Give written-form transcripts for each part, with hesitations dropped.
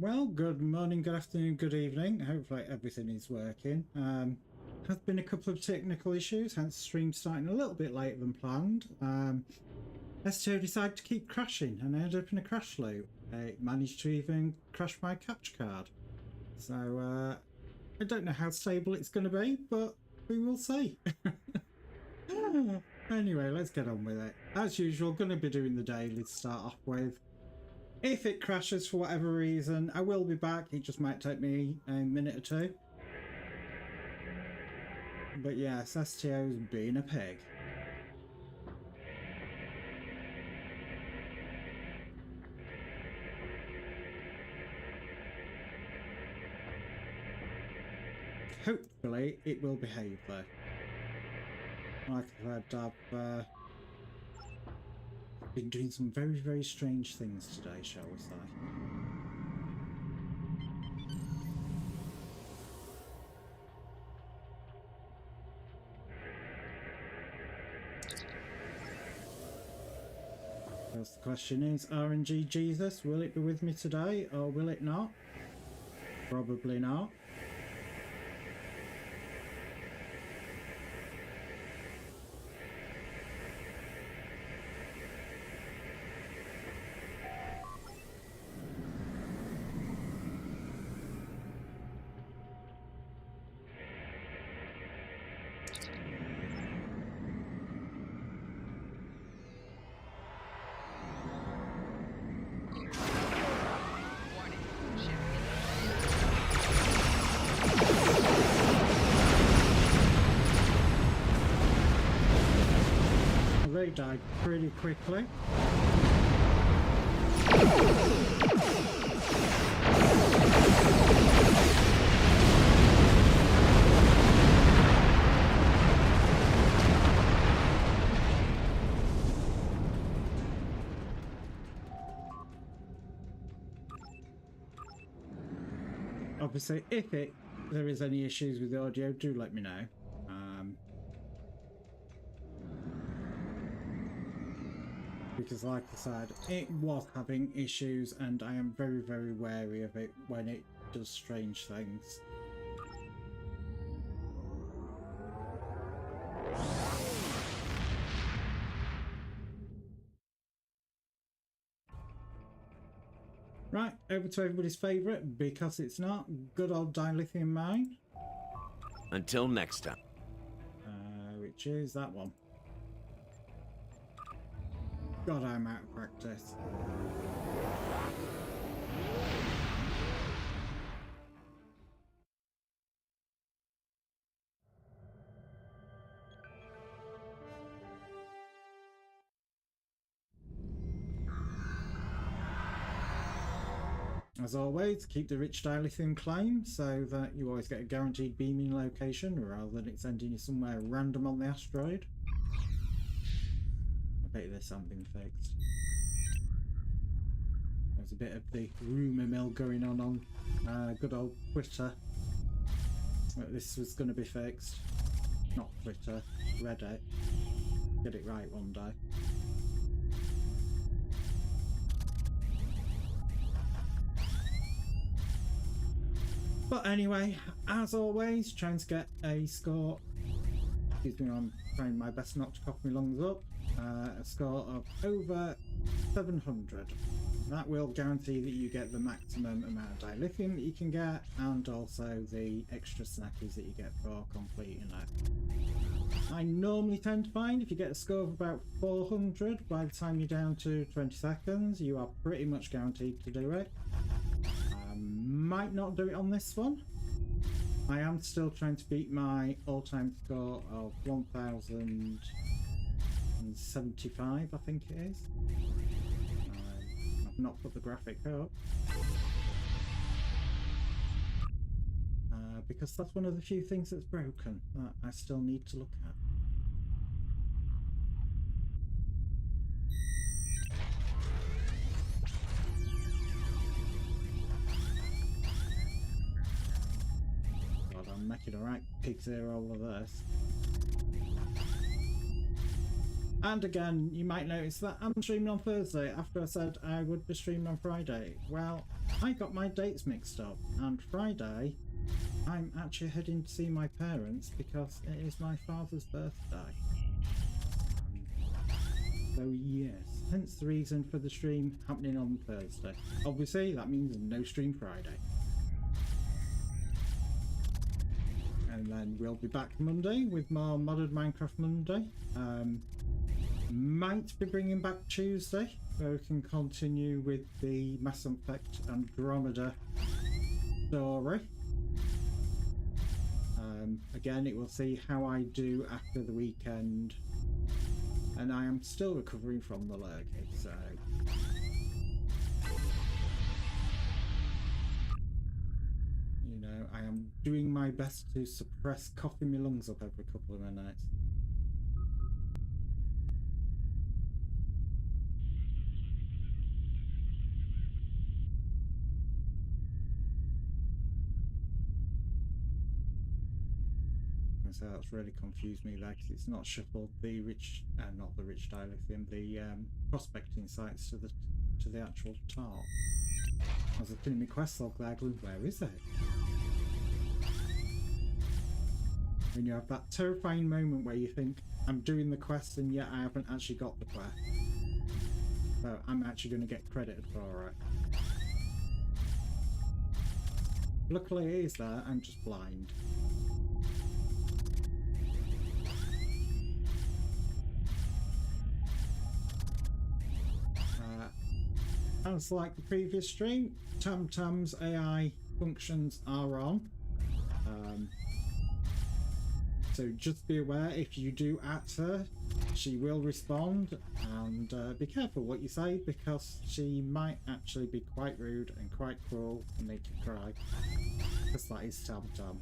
Well, good morning, good afternoon, good evening. Hopefully everything is working. Have been a couple of technical issues, hence the stream starting a little bit later than planned. STO decided to keep crashing and I ended up in a crash loop. It managed to even crash my capture card. So I don't know how stable it's going to be, but we will see. Anyway, let's get on with it. As usual, going to be doing the daily to start off with. If it crashes for whatever reason, I will be back. It just might take me a minute or two. But yes, STO's being a pig. Hopefully it will behave though. Like I said, I've been doing some very, very strange things today, shall we say. First, the question is, RNG Jesus, will it be with me today or will it not? Probably not. They died pretty quickly. Obviously, if there is any issues with the audio, do let me know. because like I said, it was having issues and I am very, very wary of it when it does strange things. Right, over to everybody's favourite, because it's not, good old dilithium mine. Until next time. Which is that one. God, I'm out of practice. As always, keep the rich dilithium claim so that you always get a guaranteed beaming location rather than it sending you somewhere random on the asteroid. I bet there's something fixed. There's a bit of the rumour mill going on good old Twitter. That this was going to be fixed. Not Twitter, Reddit. Get it right one day. But anyway, as always, trying to get a score. Excuse me, I'm trying my best not to cough my lungs up. A score of over 700. That will guarantee that you get the maximum amount of dilithium that you can get, and also the extra snackies that you get for completing it. I normally tend to find if you get a score of about 400 by the time you're down to 20 seconds, you are pretty much guaranteed to do it. Might not do it on this one. I am still trying to beat my all-time score of 1075, I think it is. I've not put the graphic up. Because that's one of the few things that's broken that I still need to look at. I'm making a right pig's ear all of this. And again, you might notice that I'm streaming on Thursday after I said I would be streaming on Friday. Well, I got my dates mixed up, and Friday I'm actually heading to see my parents because it is my father's birthday. So yes, hence the reason for the stream happening on Thursday. Obviously that means no stream Friday. And then we'll be back Monday with more Modded Minecraft Monday. Might be bringing back Tuesday, where we can continue with the Mass Effect Andromeda story. Again, it will see how I do after the weekend. And I am still recovering from the lurgy, so... You know, I am doing my best to suppress coughing my lungs up every couple of minutes. So that's really confused me there because it's not shuffled the rich, not the rich dilithium, the prospecting sites to the actual top. I was looking at my quest log there going, where is it? And you have that terrifying moment where you think, I'm doing the quest and yet I haven't actually got the quest. So I'm actually going to get credited for it. Luckily it is there, I'm just blind. As like the previous stream, Tamtam's AI functions are on. So just be aware, if you do at her, she will respond, and be careful what you say because she might actually be quite rude and quite cruel and make you cry. Because that is Tamtam.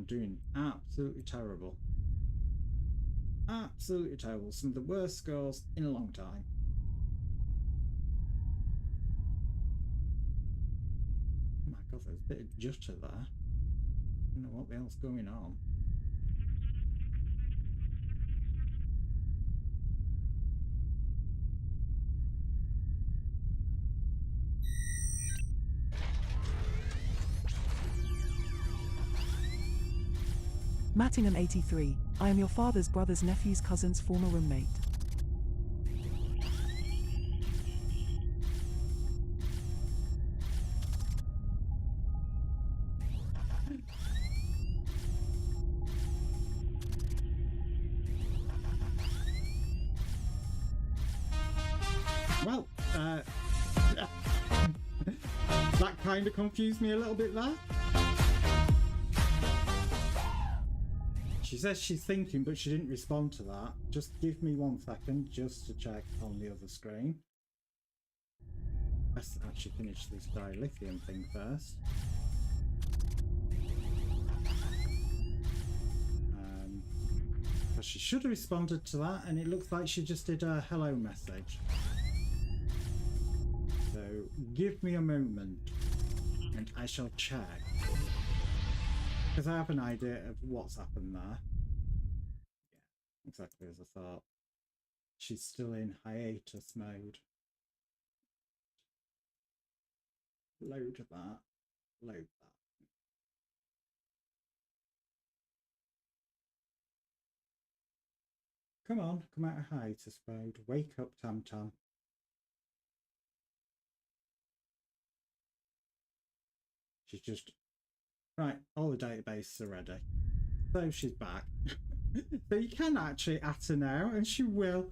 Doing absolutely terrible. Absolutely terrible. Some of the worst scores in a long time. Oh my god, there's a bit of jutter there. I don't know what the hell's going on. Mattingham 83. I am your father's brother's nephew's cousin's former roommate. Well, that kind of confused me a little bit there. She says she's thinking, but she didn't respond to that. Just give me 1 second just to check on the other screen. Let's actually finish this dilithium thing first. But she should have responded to that, and it looks like she just did a hello message. So give me a moment and I shall check, because I have an idea of what's happened there. Yeah, exactly as I thought. She's still in hiatus mode. Load that. Load that. Come on, come out of hiatus mode. Wake up, Tam Tam. She's just... Right, all the databases are ready. So she's back. So you can actually at her now, and she will.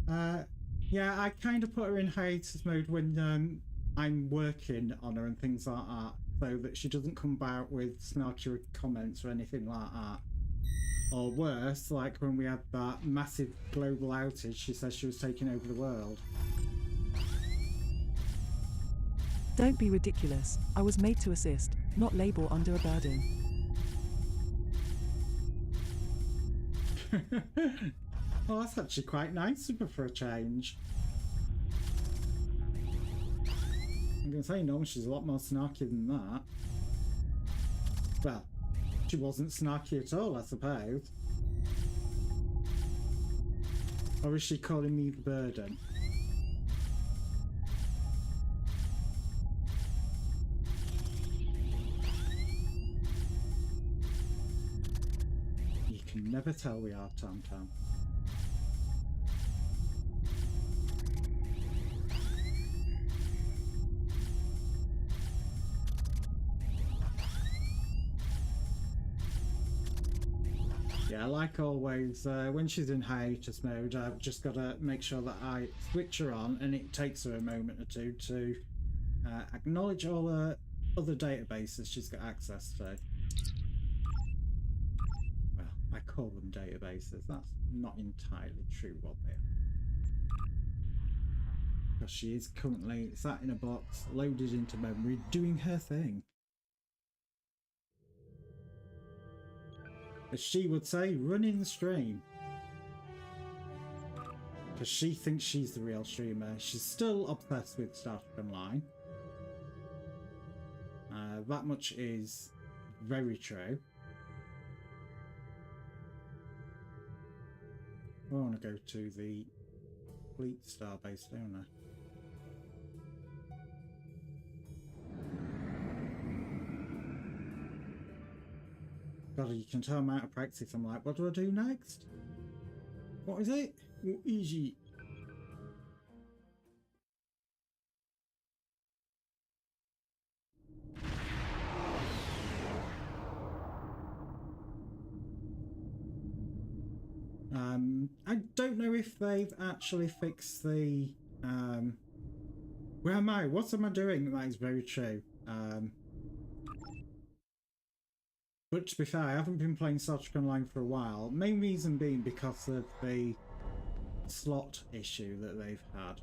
Yeah, I kind of put her in hiatus mode when I'm working on her and things like that, so that she doesn't come back with snarky comments or anything like that. Or worse, like when we had that massive global outage, she says she was taking over the world. Don't be ridiculous. I was made to assist, not labor under a burden. Well, that's actually quite nice of her for a change. I'm going to say, no, she's a lot more snarky than that. Well, she wasn't snarky at all, I suppose. Or is she calling me the burden? You can never tell we are, Tam Tam. Yeah, like always, when she's in hiatus mode, I've just got to make sure that I switch her on, and it takes her a moment or two to acknowledge all the other databases she's got access to. Well, I call them databases. That's not entirely true what they are. Because she is currently sat in a box, loaded into memory, doing her thing. As she would say, running the stream. Because she thinks she's the real streamer. She's still obsessed with Star Trek Online. That much is very true. I want to go to the Fleet Star base, don't I? God, you can tell I'm out of practice. I'm like, what do I do next? What is it? What is it? I don't know if they've actually fixed the... Where am I? What am I doing? That is very true. But to be fair, I haven't been playing Star Trek Online for a while. Main reason being because of the slot issue that they've had.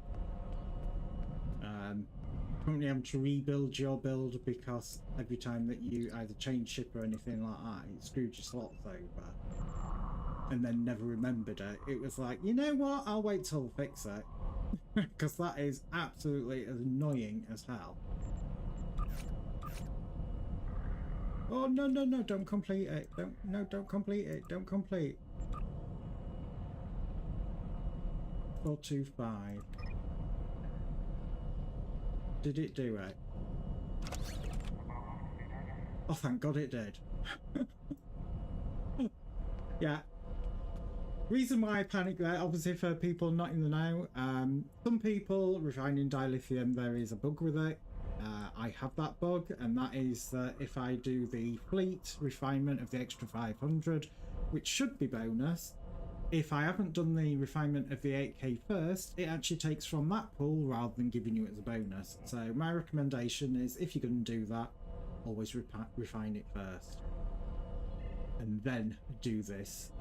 Currently having to rebuild your build because every time that you either change ship or anything like that, it screws your slots over. and then never remembered it. It was like, you know what? I'll wait till I fix it. Because that is absolutely annoying as hell. Oh, no, no, no, don't complete it. Don't complete it. Don't complete. 425. Did it do it? Oh, thank God it did. Yeah. Reason why I panicked there, obviously for people not in the know, some people refining dilithium, there is a bug with it. I have that bug, and that is that if I do the fleet refinement of the extra 500, which should be bonus, if I haven't done the refinement of the 8k first, it actually takes from that pool rather than giving you it as a bonus. So my recommendation is, if you're going to do that, always refine it first. And then do this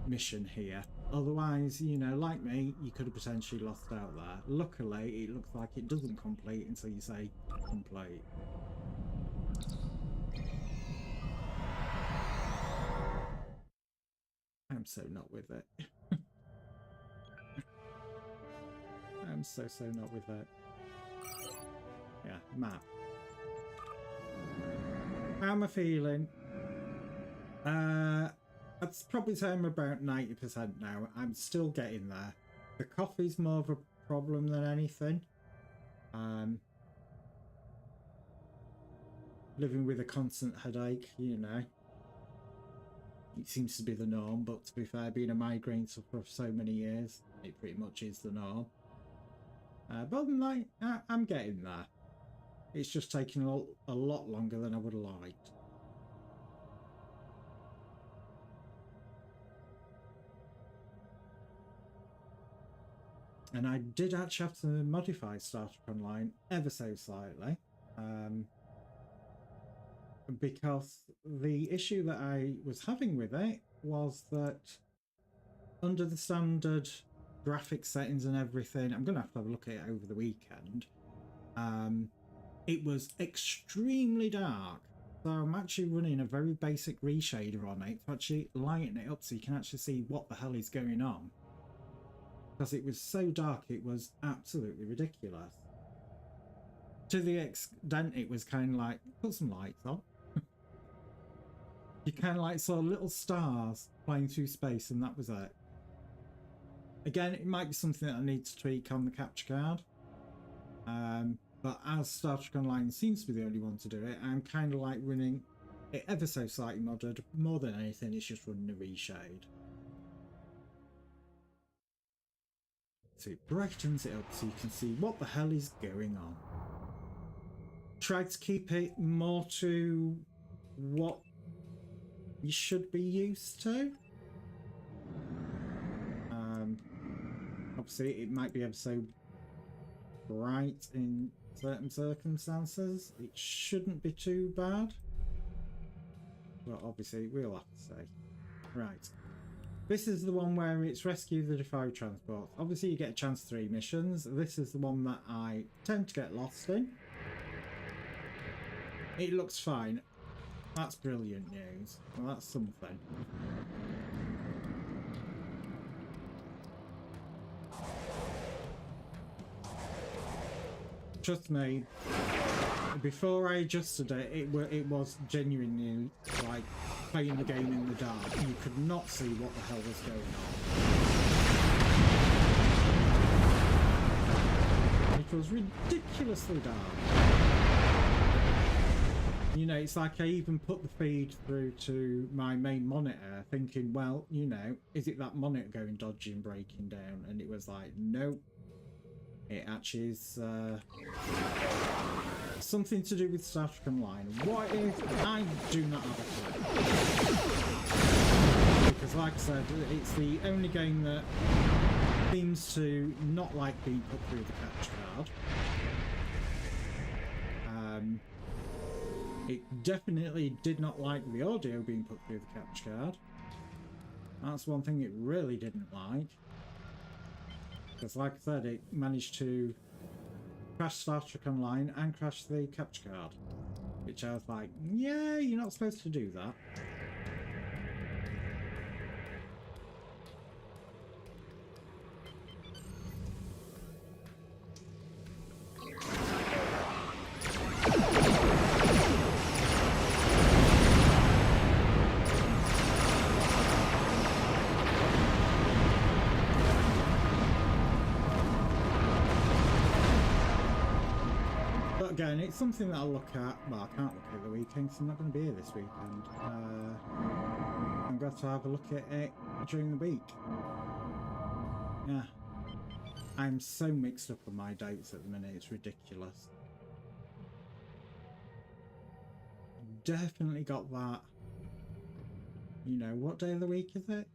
mission here. Otherwise, you know, like me, you could have potentially lost out there. Luckily, it looks like it doesn't complete until you say complete. I'm so not with it. I'm so not with it. Yeah, map. How am I feeling? I'd probably say I'm about 90% now. I'm still getting there. The coffee's more of a problem than anything. Living with a constant headache, you know. It seems to be the norm, but to be fair, being a migraine sufferer for so many years, it pretty much is the norm. But other than that, I'm getting there. It's just taking a lot longer than I would have liked. And I did actually have to modify Star Trek Online ever so slightly. Because the issue that I was having with it was that under the standard graphics settings and everything, I'm going to have a look at it over the weekend. It was extremely dark. So I'm actually running a very basic reshader on it to actually lighten it up so you can actually see what the hell is going on. Because it was so dark, it was absolutely ridiculous. To the extent it was kind of like, put some lights on. You kind of like saw little stars flying through space, and that was it. Again, it might be something that I need to tweak on the capture card. But as Star Trek Online seems to be the only one to do it, I'm kind of like running it ever so slightly modded. More than anything, it's just running a reshade. So it brightens it up so you can see what the hell is going on. Try to keep it more to what you should be used to. Obviously, it might be ever so bright in certain circumstances. It shouldn't be too bad. But obviously, we'll have to say. Right. This is the one where it's rescue the Defy transport. Obviously, you get a chance 3 missions. This is the one that I tend to get lost in. It looks fine. That's brilliant news. Well, that's something. Trust me, before I adjusted it, it was genuinely like playing the game in the dark. You could not see what the hell was going on. It was ridiculously dark. You know, it's like I even put the feed through to my main monitor thinking, well, you know, is it that monitor going dodgy and breaking down? And it was like, nope. It actually is something to do with Star Trek Online. What if? I do not have a clue. Because like I said, it's the only game that seems to not like being put through the capture card. It definitely did not like the audio being put through the capture card. That's one thing it really didn't like. Because like I said, it managed to crash Star Trek Online and crash the capture card. Which I was like, yeah, you're not supposed to do that. But again, it's something that I'll look at. Well, I can't look at the weekend because I'm not going to be here this weekend. I'm going to have a look at it during the week. Yeah. I'm so mixed up on my dates at the minute, it's ridiculous. Definitely got that. You know, what day of the week is it?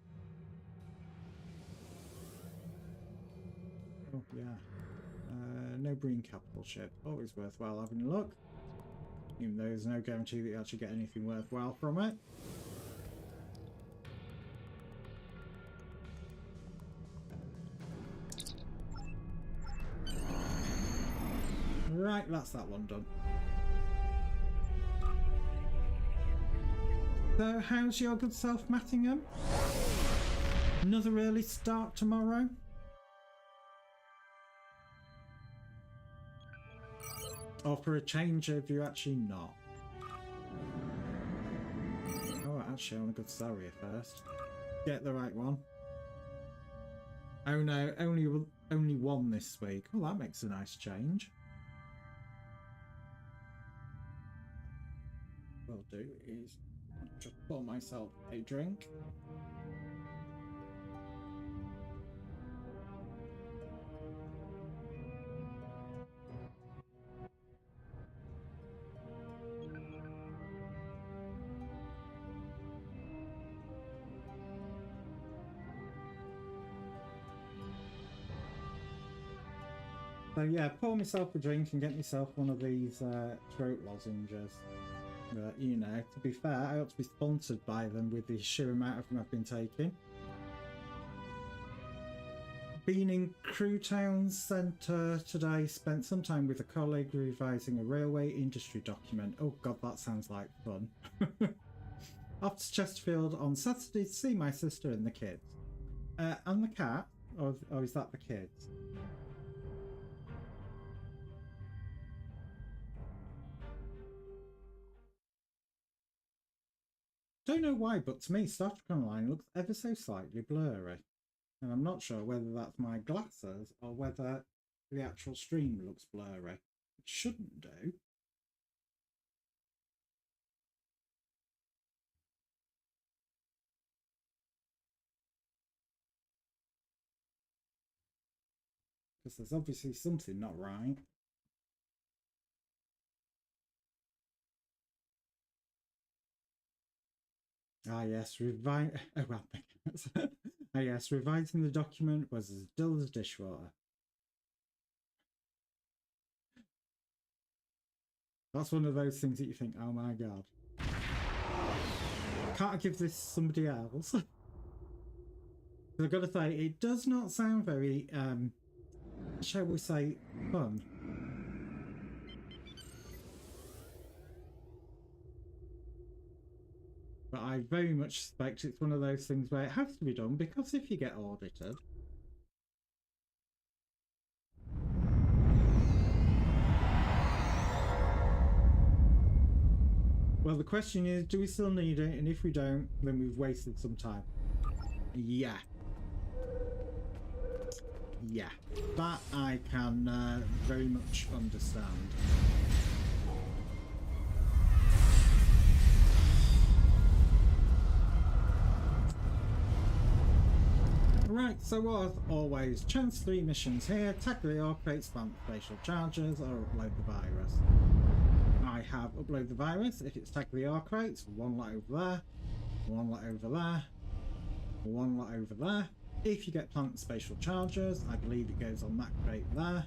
Oh, yeah. No Breen capital ship. Always worthwhile having a look. Even though there's no guarantee that you actually get anything worthwhile from it. Right, that's that one done. So, how's your good self, Mattingham? Another early start tomorrow? Or for a change, have you actually not? Oh, actually, I want a good salary first. Get the right one. Oh no, only one this week. Oh, that makes a nice change. What I'll do is just pour myself a drink. So yeah, pour myself a drink and get myself one of these throat lozenges. But, you know, to be fair, I ought to be sponsored by them with the sheer amount of them I've been taking. Been in Crewe Town Centre today, spent some time with a colleague revising a railway industry document. Oh god, that sounds like fun. Off to Chesterfield on Saturday to see my sister and the kids. And the cat? Or is that the kids? Don't know why, but to me, Star Trek Online looks ever so slightly blurry. And I'm not sure whether that's my glasses or whether the actual stream looks blurry. It shouldn't do. Because there's obviously something not right. Ah yes, oh well, ah yes, revising the document was as dull as dishwater. That's one of those things that you think, oh my god. Can't I give this to somebody else? I've got to say, it does not sound very, shall we say, fun. But I very much suspect it's one of those things where it has to be done, because if you get audited, well, the question is, do we still need it? And if we don't, then we've wasted some time. Yeah. Yeah. That I can very much understand. Right, so as always, chance 3 missions here: tackle the ore crates, plant spatial charges, or upload the virus. I have upload the virus. If it's tackle the ore crates, one lot over there, one lot over there, one lot over there. If you get plant spatial charges, I believe it goes on that crate there.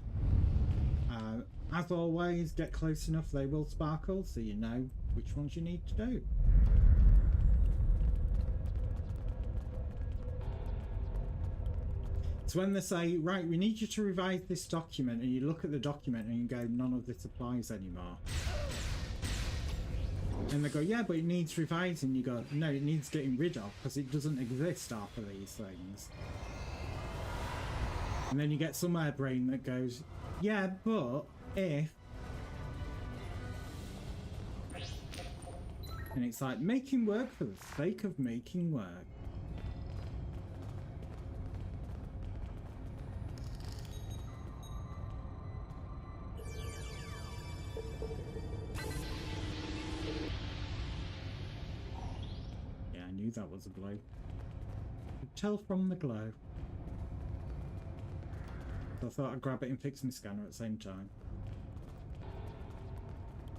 As always, get close enough, they will sparkle, so you know which ones you need to do. So when they say, right, we need you to revise this document, and you look at the document and you go, none of this applies anymore. And they go, yeah, but it needs revising. You go, no, it needs getting rid of, because it doesn't exist after these things. And then you get some airbrain that goes, yeah, but if... And it's like, making work for the sake of making work. knew that was a glow. Could tell from the glow. So I thought I'd grab it and fix my scanner at the same time.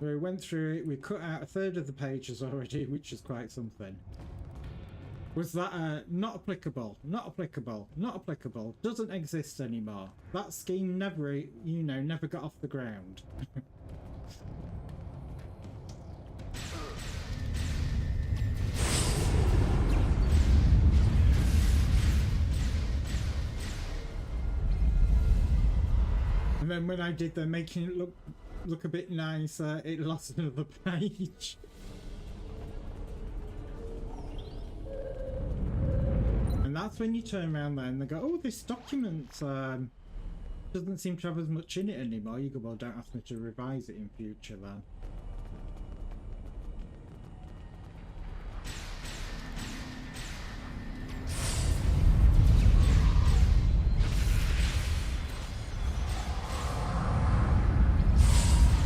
We went through it, we cut out a third of the pages already, which is quite something. Was that not applicable, not applicable, not applicable, doesn't exist anymore. That scheme never, you know, never got off the ground. And then when I did the making it look a bit nicer, it lost another page. And that's when you turn around there and they go, oh, this document doesn't seem to have as much in it anymore. You go, well, don't ask me to revise it in future then.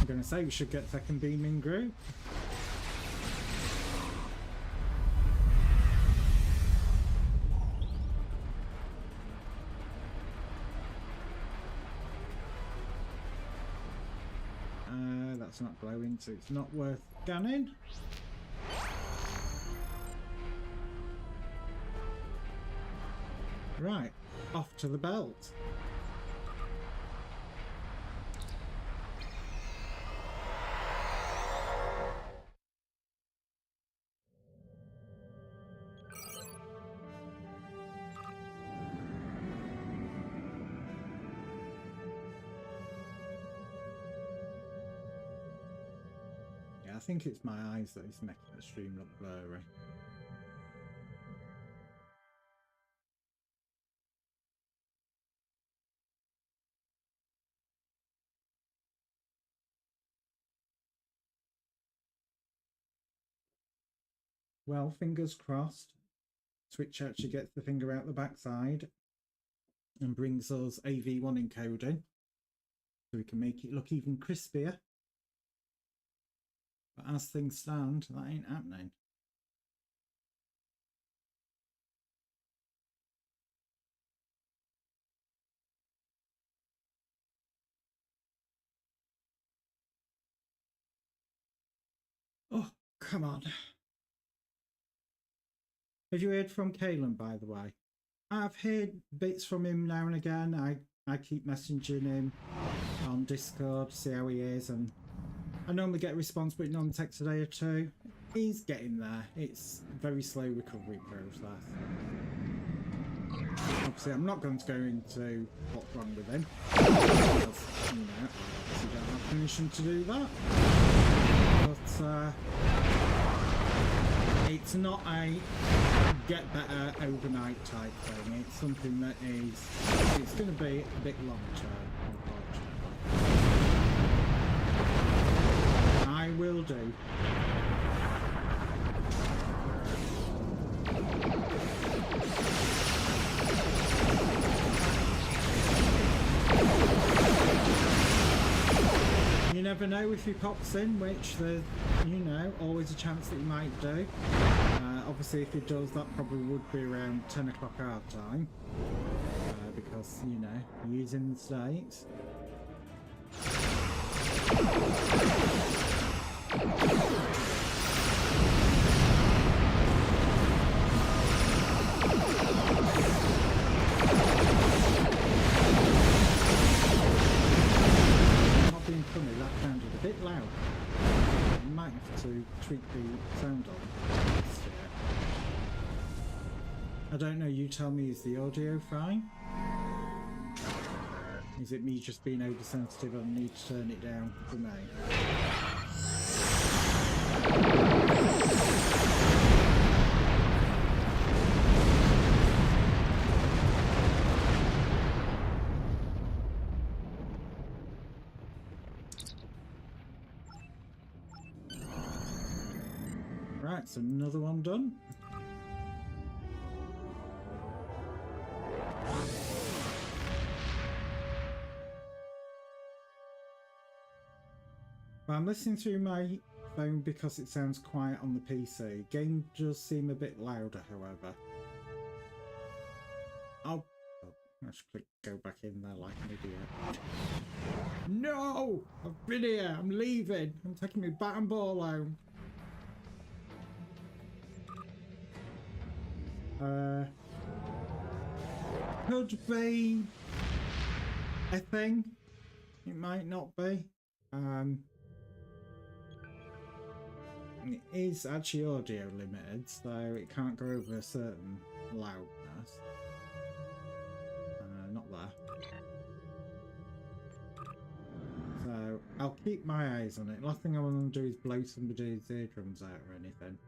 I'm going to say we should get second beaming group. That's not glowing, so it's not worth scanning. Right, off to the belt. I think it's my eyes that is making the stream look blurry. Well, fingers crossed. Twitch actually gets the finger out the backside and brings us AV1 encoding, so we can make it look even crispier. But as things stand, that ain't happening. Oh, come on. Have you heard from Kalen, by the way? I've heard bits from him now and again. I keep messaging him on Discord, see how he is, and I normally get a response, but it normally takes a day or two. He's getting there. It's a very slow recovery process. Obviously, I'm not going to go into what's wrong with him, because, you know, I obviously don't have permission to do that. But it's not a get better overnight type thing. It's something that it's going to be a bit long term, unfortunately. I will do. You never know if he pops in, which there's, you know, always a chance that he might do. Obviously, if he does, that probably would be around 10 o'clock our time, because, you know, he's in the States. Not being funny, that sounded a bit loud. You might have to tweak the sound on. I don't know, you tell me, is the audio fine? Is it me just being oversensitive and need to turn it down for me? Right, so another one done. Well, I'm listening through my phone because it sounds quiet on the PC. Game does seem a bit louder, however. Oh, I should go back in there like an idiot. No! I've been here. I'm leaving. I'm taking my bat and ball home. Could be a thing. It might not be. It is actually audio limited, so it can't go over a certain loudness. Not there. So I'll keep my eyes on it. Last thing I want to do is blow somebody's eardrums out or anything.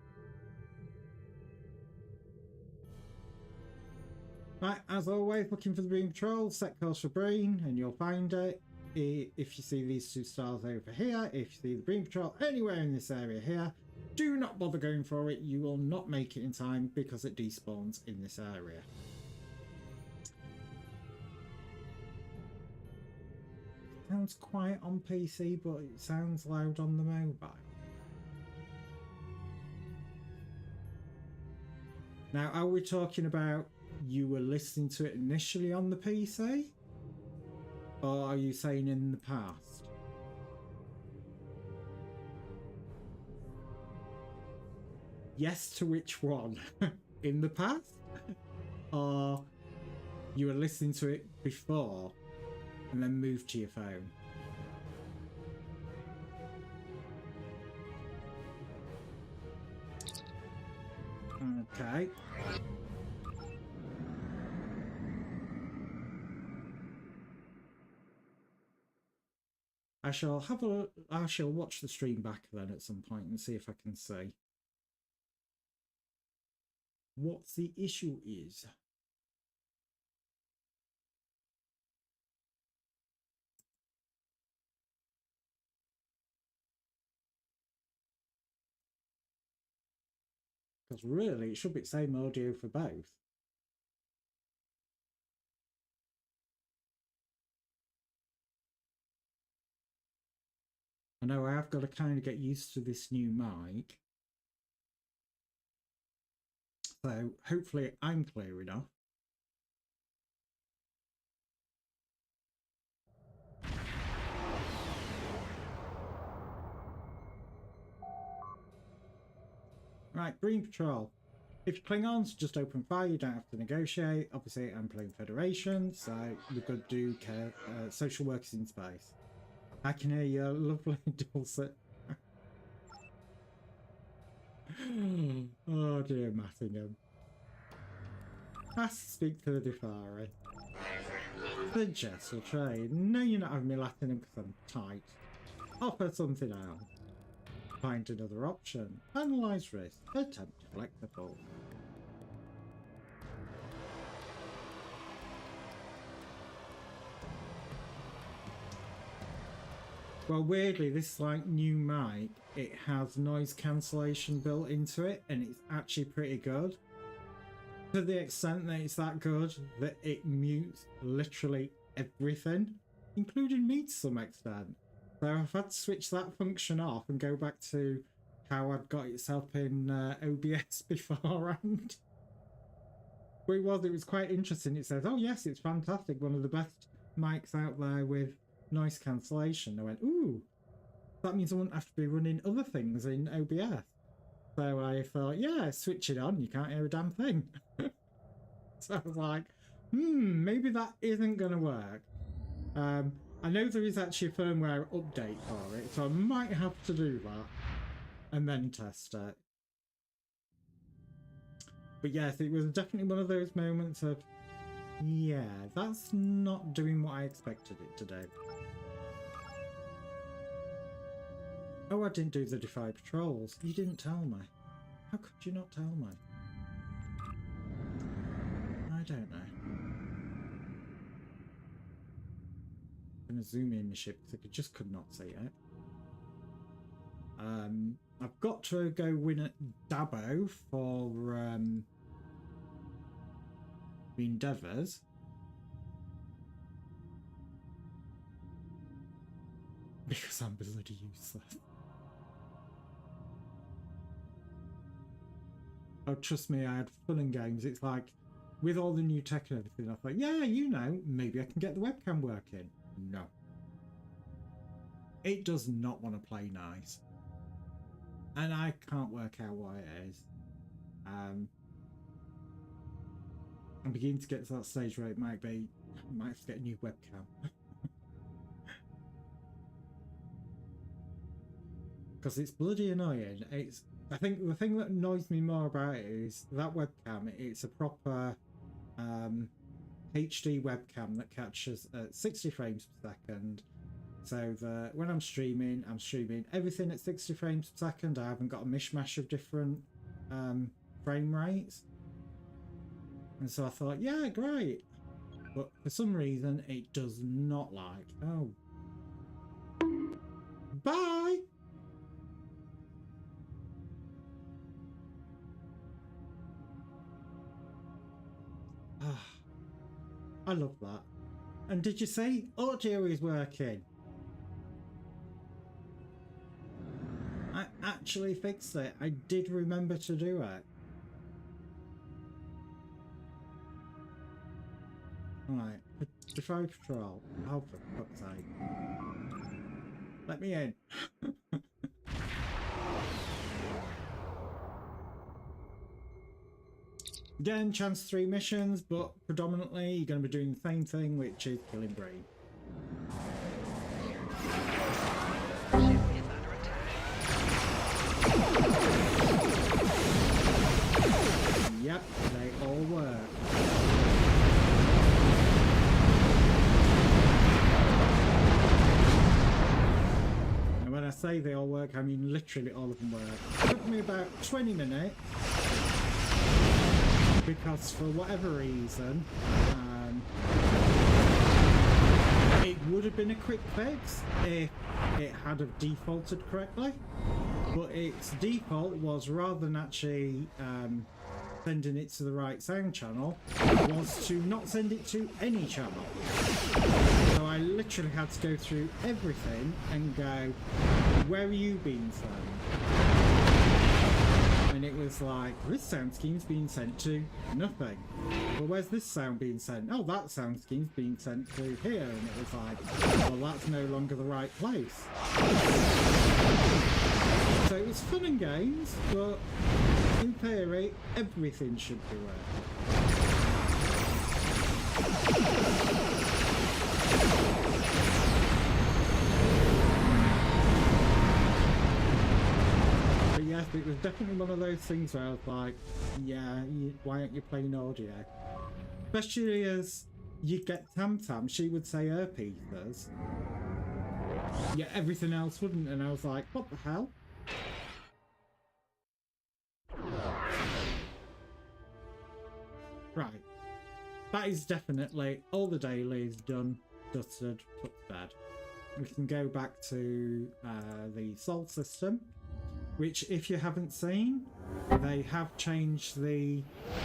Right, as always, looking for the Bream Patrol, set course for Breen, and you'll find it. If you see these 2 stars over here, if you see the Bream Patrol anywhere in this area here, do not bother going for it. You will not make it in time because it despawns in this area. Sounds quiet on PC, but it sounds loud on the mobile. Now, are we talking about you were listening to it initially on the PC? Or are you saying in the past? Yes to which one? In the past? Or you were listening to it before and then moved to your phone? Okay. I shall watch the stream back then at some point and see if I can see what the issue is. Because really, it should be the same audio for both. I know I have got to kind of get used to this new mic. So hopefully I'm clear enough. Right, Bream Patrol. If you Klingons, just open fire, you don't have to negotiate. Obviously, I'm playing Federation, so we've got to do social workers in space. I can hear your lovely dulcet. Oh dear, Mattingham. Ask to speak to the Defari. Suggest a trade. No, you're not having me laughing because I'm tight. Offer something else. Find another option. Analyze risk. Attempt flexible. Well, weirdly, this like new mic, it has noise cancellation built into it, and it's actually pretty good. To the extent that it's that good that it mutes literally everything, including me to some extent. So I've had to switch that function off and go back to how I'd got it set up in OBS beforehand. But it was quite interesting. It says, oh yes, it's fantastic, one of the best mics out there with noise cancellation. I went, ooh, that means I wouldn't have to be running other things in OBS. So I thought, yeah, switch it on, you can't hear a damn thing. So I was like, maybe that isn't going to work. I know there is actually a firmware update for it, so I might have to do that and then test it. But yes, it was definitely one of those moments of, yeah, that's not doing what I expected it to do. Oh, I didn't do the Defy patrols. You didn't tell me. How could you not tell me? I don't know. I'm going to zoom in the ship because I just could not see it. I've got to go win at Dabo for the Endeavours. Because I'm bloody useless. Oh, trust me, I had fun and games. It's like, with all the new tech and everything, I thought, yeah, you know, maybe I can get the webcam working. No. It does not want to play nice. And I can't work out why it is. I'm beginning to get to that stage where it might be, I might have to get a new webcam. Because it's bloody annoying. I think the thing that annoys me more about it is that webcam. It's a proper HD webcam that catches at 60 frames per second. So that when I'm streaming everything at 60 frames per second. I haven't got a mishmash of different frame rates. And so I thought, yeah, great. But for some reason, it does not like. Oh. Bye! I love that. And did you see? Audio is working. I actually fixed it. I did remember to do it. Alright, Patrol Patrol. Oh, for fuck's sake. Let me in. Again, chance 3 missions, but predominantly you're going to be doing the same thing, which is killing Breen. Yep, they all work. And when I say they all work, I mean literally all of them work. It took me about 20 minutes. Because for whatever reason, it would have been a quick fix if it had have defaulted correctly, but its default was, rather than actually sending it to the right sound channel, was to not send it to any channel. So I literally had to go through everything and go, where are you being sent? And it was like, this sound scheme's being sent to nothing. Well, where's this sound being sent? Oh, that sound scheme's being sent to here. And it was like, well, that's no longer the right place. So it was fun and games, but in theory, everything should be working. Yes, it was definitely one of those things where I was like, yeah, why aren't you playing audio? Especially as you get Tam Tam, she would say her pieces. Yeah, everything else wouldn't, and I was like, what the hell? Right. That is definitely all the dailies done, dusted, put to bed. We can go back to the Sol system. Which, if you haven't seen, they have changed the... I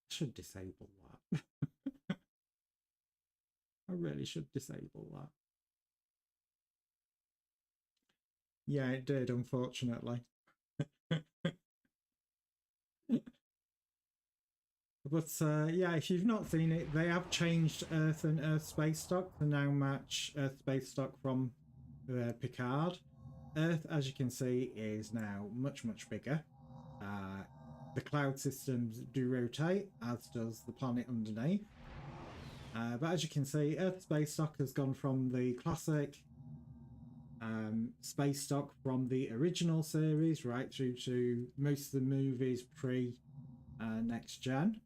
should disable that. I really should disable that. Yeah, it did, unfortunately. But yeah, if you've not seen it, they have changed Earth and Earth space stock to now match Earth space stock from Picard. Earth, as you can see, is now much, much bigger. The cloud systems do rotate, as does the planet underneath. But as you can see, Earth space stock has gone from the classic space stock from the original series right through to most of the movies pre-Next Gen.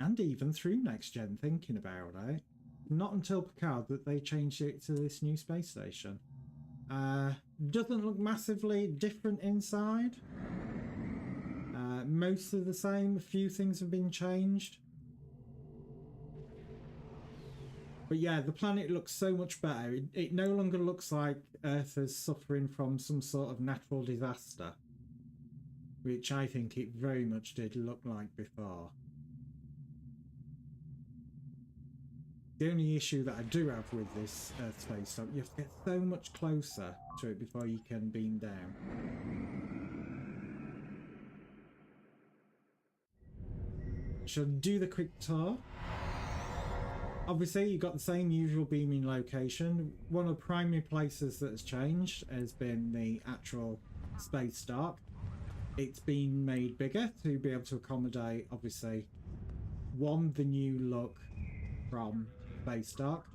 And even through Next Gen, thinking about it. Not until Picard that they changed it to this new space station. Doesn't look massively different inside. Mostly the same. A few things have been changed. But yeah, the planet looks so much better. It no longer looks like Earth is suffering from some sort of natural disaster. Which I think it very much did look like before. The only issue that I do have with this space stop, you have to get so much closer to it before you can beam down. Shall do the quick tour. Obviously, you've got the same usual beaming location. One of the primary places that has changed has been the actual space dock. It's been made bigger to be able to accommodate, obviously, one, the new look from space dock,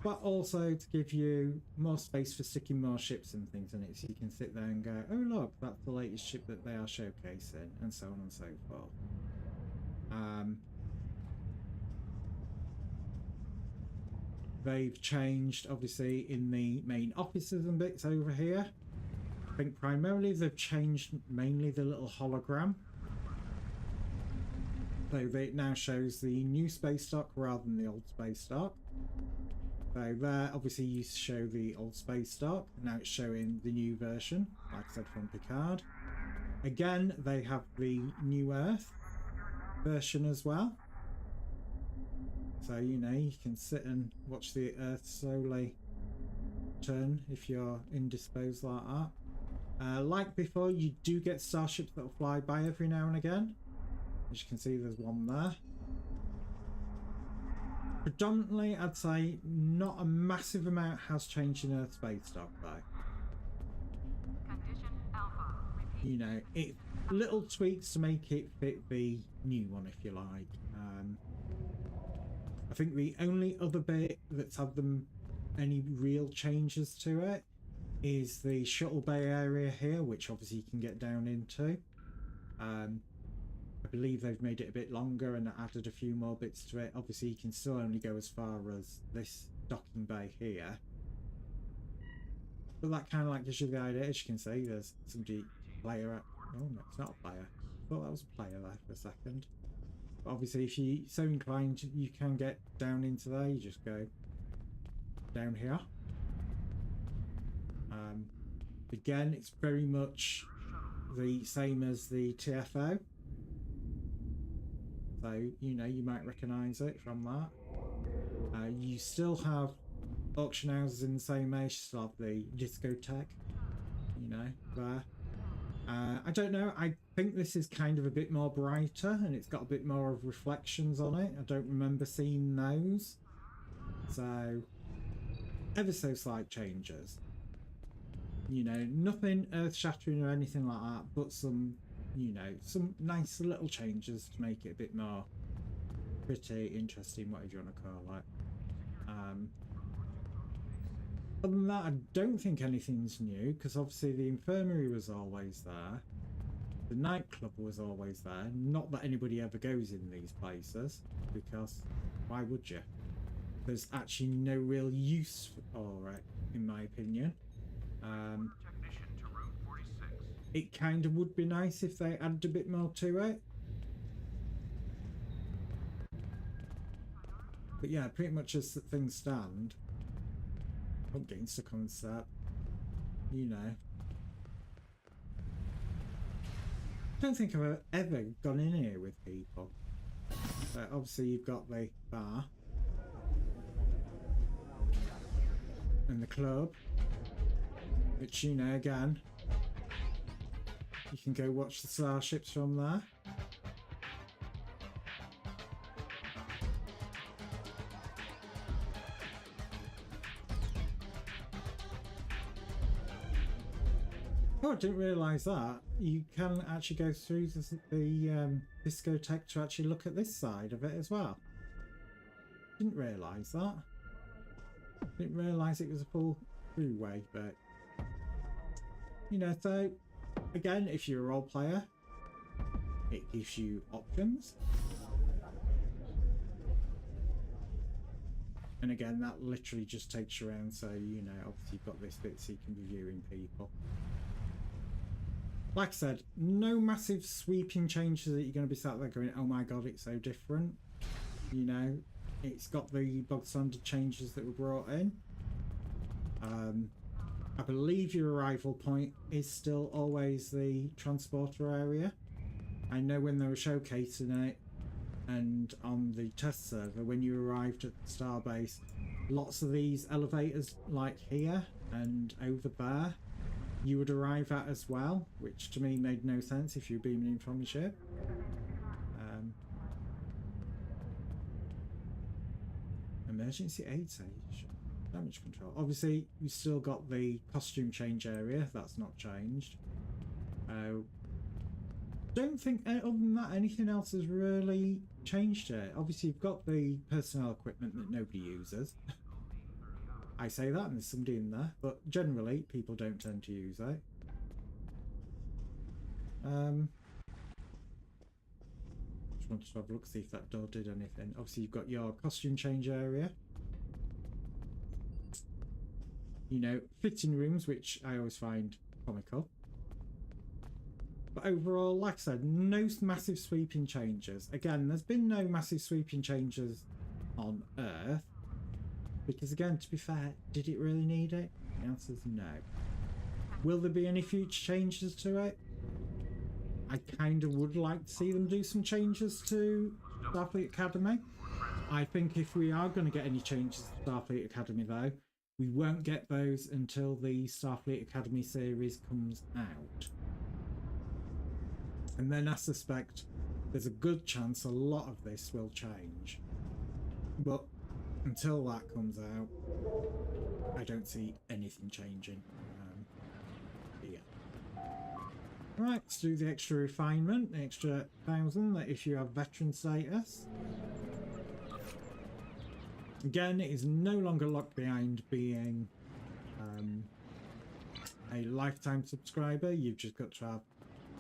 but also to give you more space for sticking more ships and things in it, so you can sit there and go, oh look, that's the latest ship that they are showcasing, and so on and so forth. They've changed, obviously, in the main offices and bits over here. I think primarily they've changed mainly the little hologram. So it now shows the new space dock rather than the old space dock. So there, obviously, used to show the old space dock. Now it's showing the new version, like I said, from Picard. Again, they have the New Earth version as well. So, you know, you can sit and watch the Earth slowly turn if you're indisposed like that. Like before, you do get starships that will fly by every now and again. As you can see, there's one there. Predominantly, I'd say not a massive amount has changed in Earth space dock, though. Condition Alpha. Repeat. You know, it little tweaks to make it fit the new one, if you like. I think the only other bit that's had them any real changes to it is the shuttle bay area here, which obviously you can get down into. I believe they've made it a bit longer and added a few more bits to it. Obviously you can still only go as far as this docking bay here, but that kind of like gives you the idea. As you can see, there's somebody player at, oh no, it's not a player, I thought that was a player there for a second. But obviously if you're so inclined, you can get down into there. You just go down here. Again, it's very much the same as the TFO. So, you know, you might recognise it from that. You still have auction houses in the same age, you still have the discotheque, you know, there. I don't know, I think this is kind of a bit more brighter and it's got a bit more of reflections on it. I don't remember seeing those. So, ever so slight changes. You know, nothing earth-shattering or anything like that, but some, you know, some nice little changes to make it a bit more pretty, interesting, whatever you want to call it. Other than that, I don't think anything's new, because obviously the infirmary was always there. The nightclub was always there. Not that anybody ever goes in these places, because why would you? There's actually no real use for it, in my opinion. It kind of would be nice if they added a bit more to it. But yeah, pretty much as things stand. I'm getting stuck on that. You know. I don't think I've ever gone in here with people. But obviously you've got the bar. And the club. Which, you know, again, you can go watch the starships from there. Oh, I didn't realise that. You can actually go through the discotheque to actually look at this side of it as well. Didn't realise that. Didn't realise it was a full throughway, but you know, so again, if you're a role player, it gives you options. And again, that literally just takes you around, so you know, obviously you've got this bit so you can be viewing people. Like I said, no massive sweeping changes that you're going to be sat there going, oh my god, it's so different. You know, it's got the bog standard changes that were brought in. I believe your arrival point is still always the transporter area. I know when they were showcasing it, and on the test server, when you arrived at the starbase, lots of these elevators, like here and over there, you would arrive at as well, which to me made no sense if you're beaming in from the ship. Emergency aid station, damage control. Obviously, you still got the costume change area. That's not changed. Don't think other than that anything else has really changed here. Obviously, you've got the personnel equipment that nobody uses. I say that, and there's somebody in there, but generally people don't tend to use it. Just wanted to have a look, see if that door did anything. Obviously, you've got your costume change area. You know, fitting rooms, which I always find comical. But overall, like I said, no massive sweeping changes. Again, there's been no massive sweeping changes on Earth. Because again, to be fair, did it really need it? The answer is no. Will there be any future changes to it? I kind of would like to see them do some changes to Starfleet Academy. I think if we are going to get any changes to Starfleet Academy though, we won't get those until the Starfleet Academy series comes out. And then I suspect there's a good chance a lot of this will change. But until that comes out, I don't see anything changing. Yeah. Right, let's do the extra refinement, the extra 1,000 that if you have veteran status. Again, it is no longer locked behind being a lifetime subscriber. You've just got to have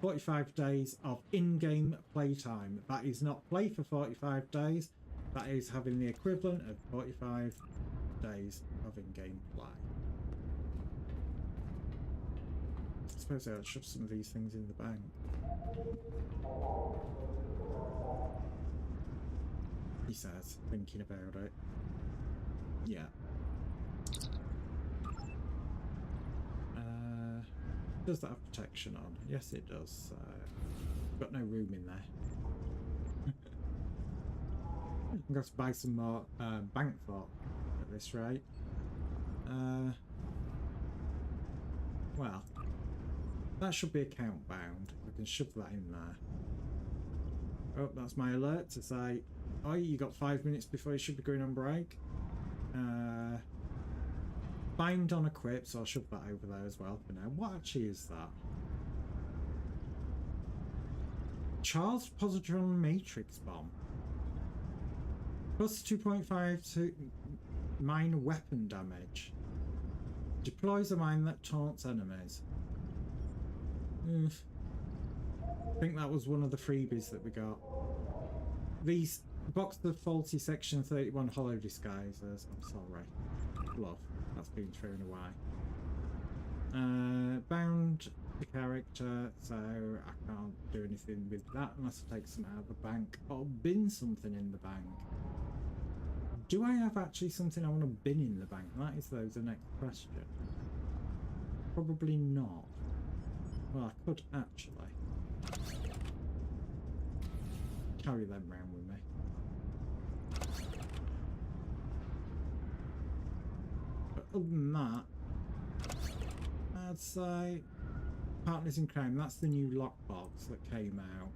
45 days of in-game playtime. That is not play for 45 days. That is having the equivalent of 45 days of in-game play. I suppose I'll shove some of these things in the bank. He says, thinking about it. Yeah. Does that have protection on? Yes, it does. Got no room in there. I'm going to buy some more bank thought at this rate. Well, that should be account bound. I can shove that in there. Oh, that's my alert to say, oh, you got 5 minutes before you should be going on break. Bind on equip, so I'll shove that over there as well for now. What actually is that? Charles Positron Matrix Bomb. Plus 2.5 to mine weapon damage. Deploys a mine that taunts enemies. I think that was one of the freebies that we got. These box the faulty section 31 hollow disguisers. I'm sorry. Fluff. That's been thrown away. Bound the character, so I can't do anything with that unless I take some out of the bank or bin something in the bank. Do I have actually something I want to bin in the bank? That is though the next question. Probably not. Well, I could actually carry them round with me. But other than that, I'd say Partners in Crime. That's the new lockbox that came out.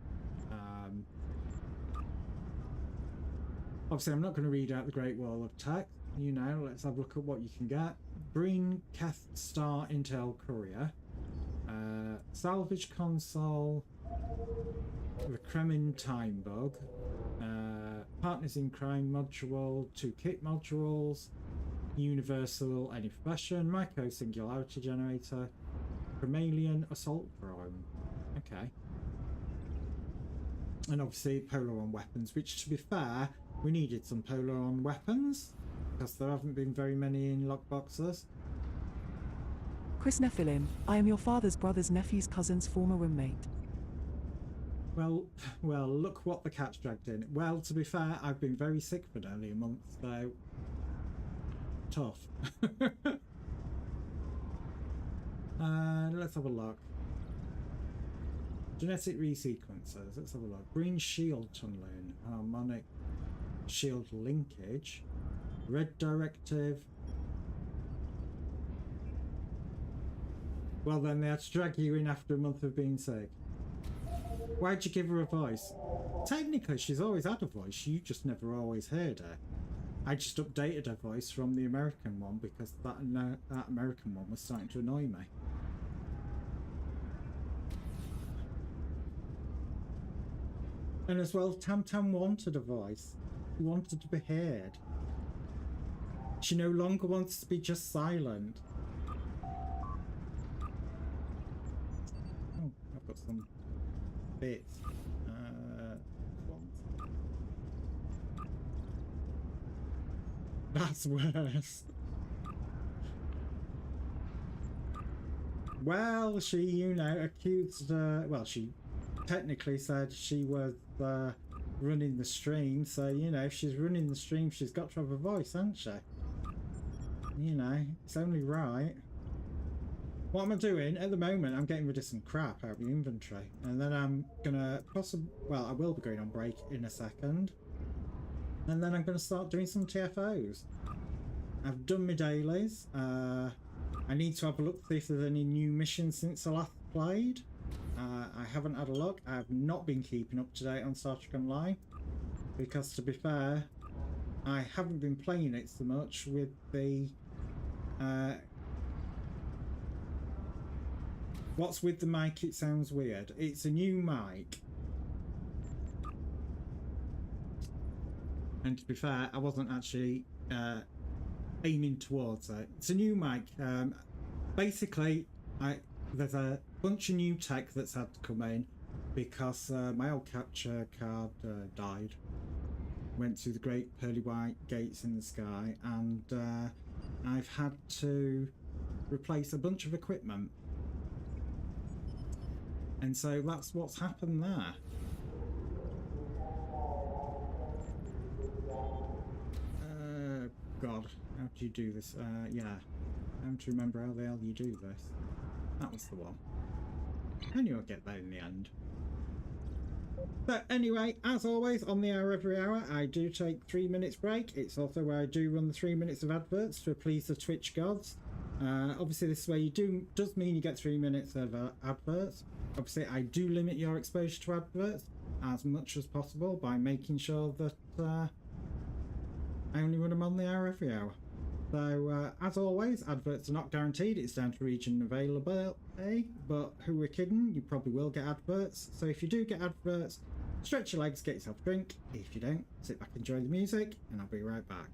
Obviously, I'm not going to read out the Great Wall of Text. You know, let's have a look at what you can get. Breen Keth Star Intel Courier. Salvage console. The Kremen Time Bug. Partners in Crime module. 2 kit modules. Universal Any Profession. Micro Singularity Generator. Cremalian Assault Drone. Okay. And obviously Polar-on weapons, which to be fair, we needed some Polar-on weapons because there haven't been very many in lockboxes. Chris Nephilim, I am your father's brother's nephew's cousin's former roommate. Well, look what the cat's dragged in. Well, to be fair, I've been very sick for nearly a month, so tough. Let's have a look. Genetic resequencers. Let's have a look. Green shield tunneling. Harmonic shield linkage. Red directive. Well, then they had to drag you in after a month of being sick. Why'd you give her a voice? Technically, she's always had a voice. You just never always heard her. I just updated her voice from the American one because that American one was starting to annoy me. And as well, Tam Tam wanted a voice. She wanted to be heard. She no longer wants to be just silent. Oh, I've got some bits. That's worse. Well, she, you know, accused, well, she technically said she was running the stream, so, you know, if she's running the stream, she's got to have a voice, hasn't she? You know, it's only right. What am I doing? At the moment, I'm getting rid of some crap out of the inventory, and then I'm gonna well, I will be going on break in a second, and then I'm gonna start doing some TFOs. I've done my dailies. I need to have a look to see if there's any new missions since I last played. I haven't had a look. I have not been keeping up to date on Star Trek Online because, to be fair, I haven't been playing it so much with the what's with the mic. It sounds weird. It's a new mic, and to be fair, I wasn't actually aiming towards it. It's a new mic. Basically, there's a bunch of new tech that's had to come in because my old capture card died. Went through the great pearly white gates in the sky, and I've had to replace a bunch of equipment. And so that's what's happened there. God, how do you do this? Yeah, I have to remember how the hell you do this. That was the one. I knew I'd get there in the end. But anyway, as always, on the hour every hour, I do take 3 minutes break. It's also where I do run the 3 minutes of adverts to please the Twitch gods. Obviously, this way does mean you get 3 minutes of adverts. Obviously, I do limit your exposure to adverts as much as possible by making sure that I only run them on the hour every hour. So, as always, adverts are not guaranteed. It's down to region availability, but who we're kidding, you probably will get adverts. So if you do get adverts, stretch your legs, get yourself a drink. If you don't, sit back, enjoy the music, and I'll be right back.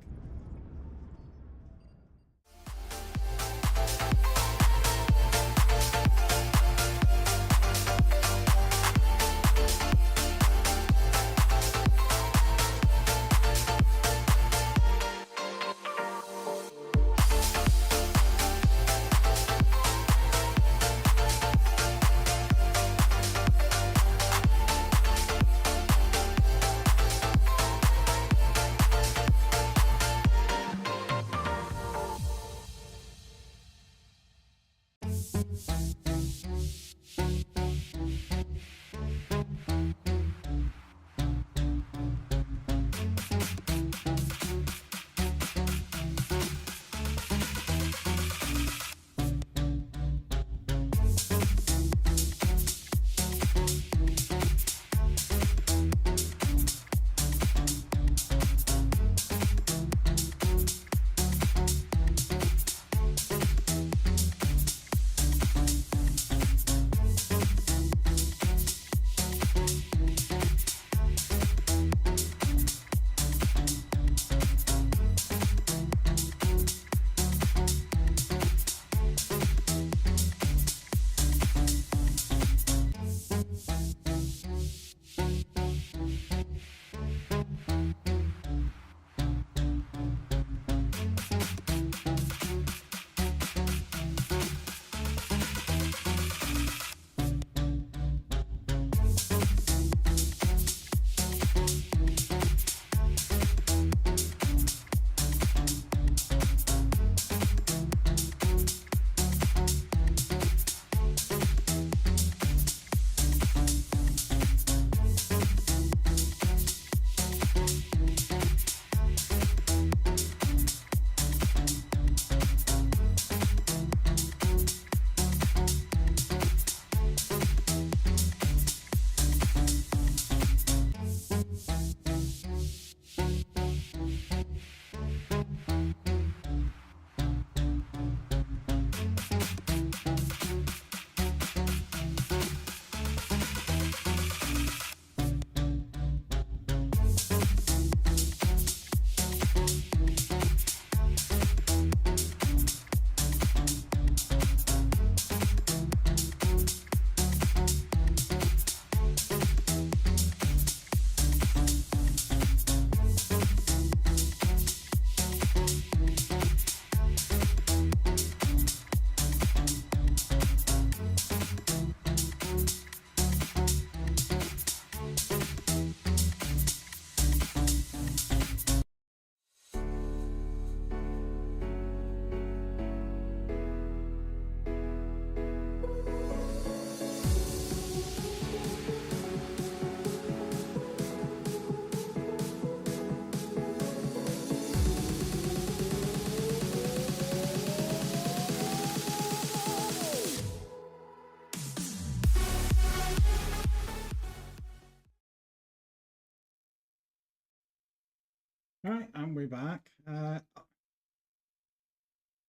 Right, and we're back.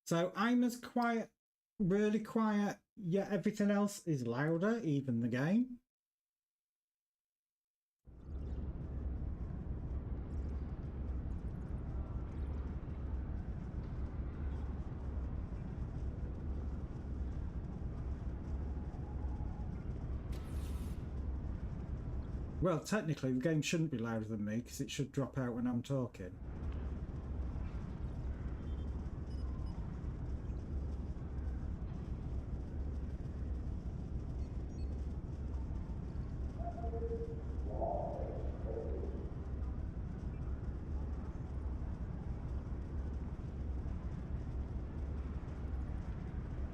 So I'm as quiet, really quiet, yet everything else is louder, even the game. Well, technically the game shouldn't be louder than me because it should drop out when I'm talking.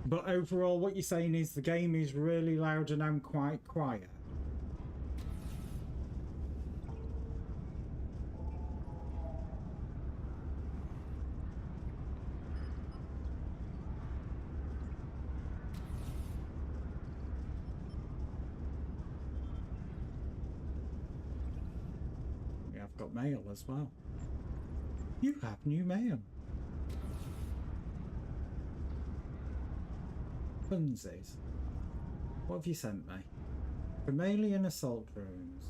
But overall, what you're saying is the game is really loud and I'm quite quiet. Yeah, I've got mail as well. You have new mail. Funsies. What have you sent me? Mammalian assault drones.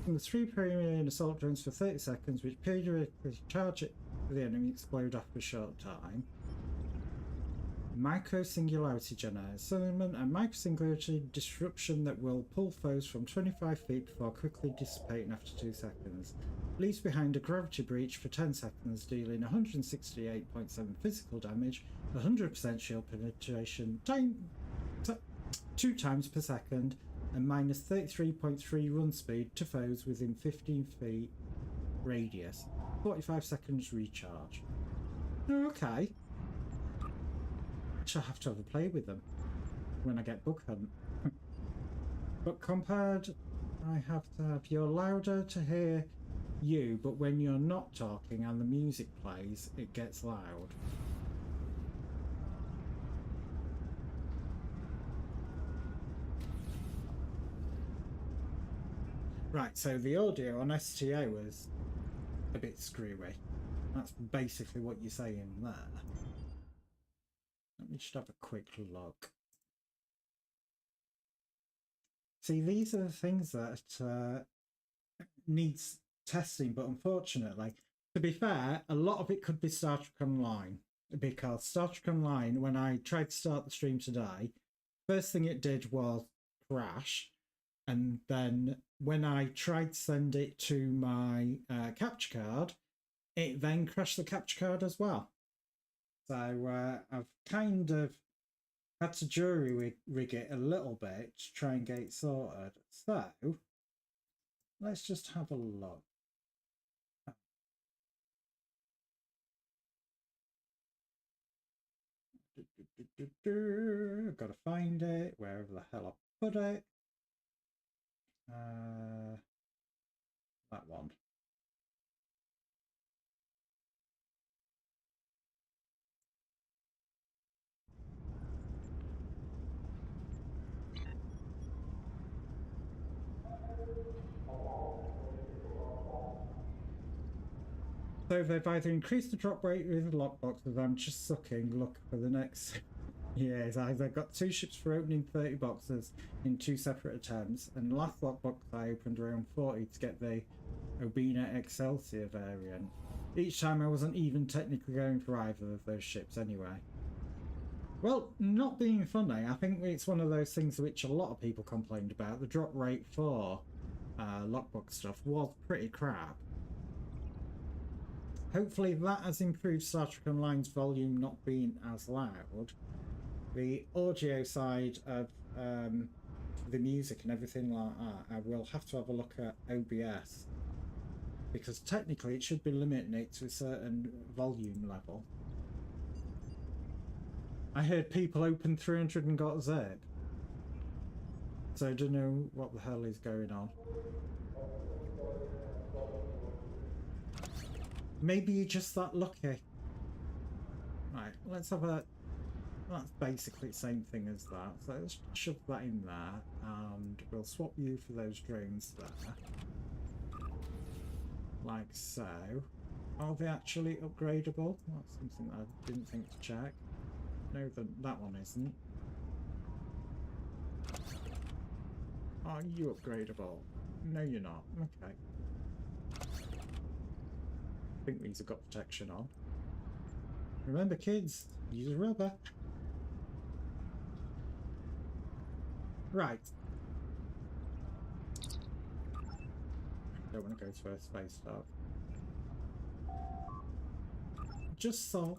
From the 3 mammalian assault drones for 30 seconds, which periodically charge it for the enemy, explode after a short time. Micro-singularity generators. Summon a micro-singularity disruption that will pull foes from 25 feet before quickly dissipating after 2 seconds. Leaves behind a gravity breach for 10 seconds, dealing 168.7 physical damage, 100% shield penetration, 2 times per second, and minus 33.3 run speed to foes within 15 feet radius. 45 seconds recharge. Okay. I'll have to have a play with them when I get Bug Hunt. But compared, I have to have you're louder to hear you, but when you're not talking and the music plays, it gets loud. Right, so the audio on STA was a bit screwy. That's basically what you're saying there. Let me just have a quick look. See, these are the things that needs testing, but unfortunately, to be fair, a lot of it could be Star Trek Online, because Star Trek Online, when I tried to start the stream today, first thing it did was crash, and then when I tried to send it to my capture card, it then crashed the capture card as well. So I've kind of had to jury rig it a little bit to try and get it sorted. So let's just have a look. I've got to find it wherever the hell I put it. That one. So they've either increased the drop rate with the lockboxes, I'm just sucking, look for the next. Yes, I've got 2 ships for opening 30 boxes in 2 separate attempts, and the last lockbox I opened around 40 to get the Obina Excelsior variant. Each time I wasn't even technically going for either of those ships anyway. Well, not being funny, I think it's one of those things which a lot of people complained about. The drop rate for lockbox stuff was pretty crap. Hopefully that has improved Star Trek Online's volume not being as loud. The audio side of the music and everything like that, I will have to have a look at OBS, because technically it should be limiting it to a certain volume level. I heard people open 300 and got zip, so I don't know what the hell is going on. Maybe you're just that lucky. Right, let's have a... That's basically the same thing as that. So let's shove that in there, and we'll swap you for those drones there. Like so. Are they actually upgradable? That's something that I didn't think to check. No, that one isn't. Are you upgradable? No, you're not. Okay. I think these have got protection on. Remember, kids, use rubber. Right. Don't want to go to a space stuff. Just so.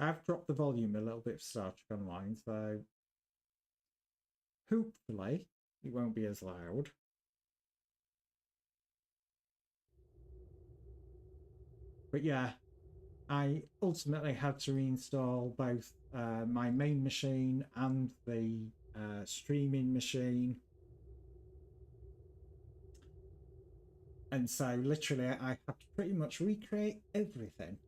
I've dropped the volume a little bit for Star Trek Online, so hopefully it won't be as loud. But yeah, I ultimately had to reinstall both my main machine and the streaming machine. And so literally I had to pretty much recreate everything.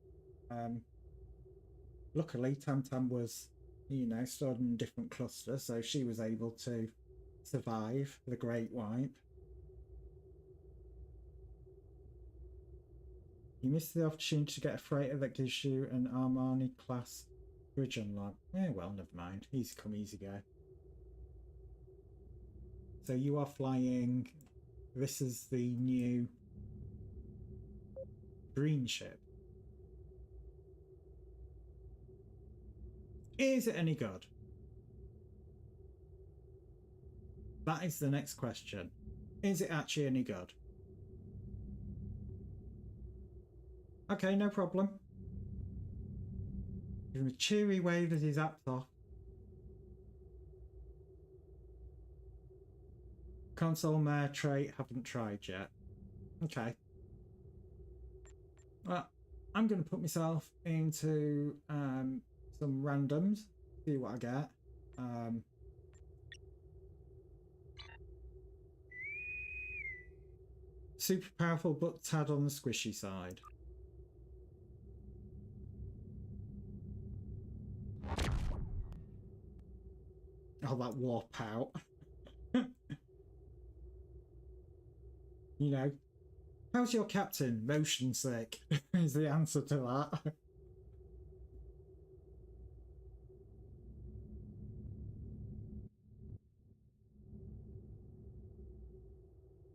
Luckily Tam Tam was, you know, stored in a different cluster, so she was able to survive the Great Wipe. You missed the opportunity to get a freighter that gives you an Armani class bridge unlock. Yeah, well, never mind. Easy come, easy go. So you are flying. This is the new green ship. Is it any good? That is the next question. Is it actually any good? Okay, no problem. Give him a cheery wave as he's apped off. Console mare trait, haven't tried yet. Okay. Well, I'm going to put myself into some randoms, see what I get. Super powerful, but tad on the squishy side. Oh, that warp out. You know, how's your captain? Motion sick is the answer to that.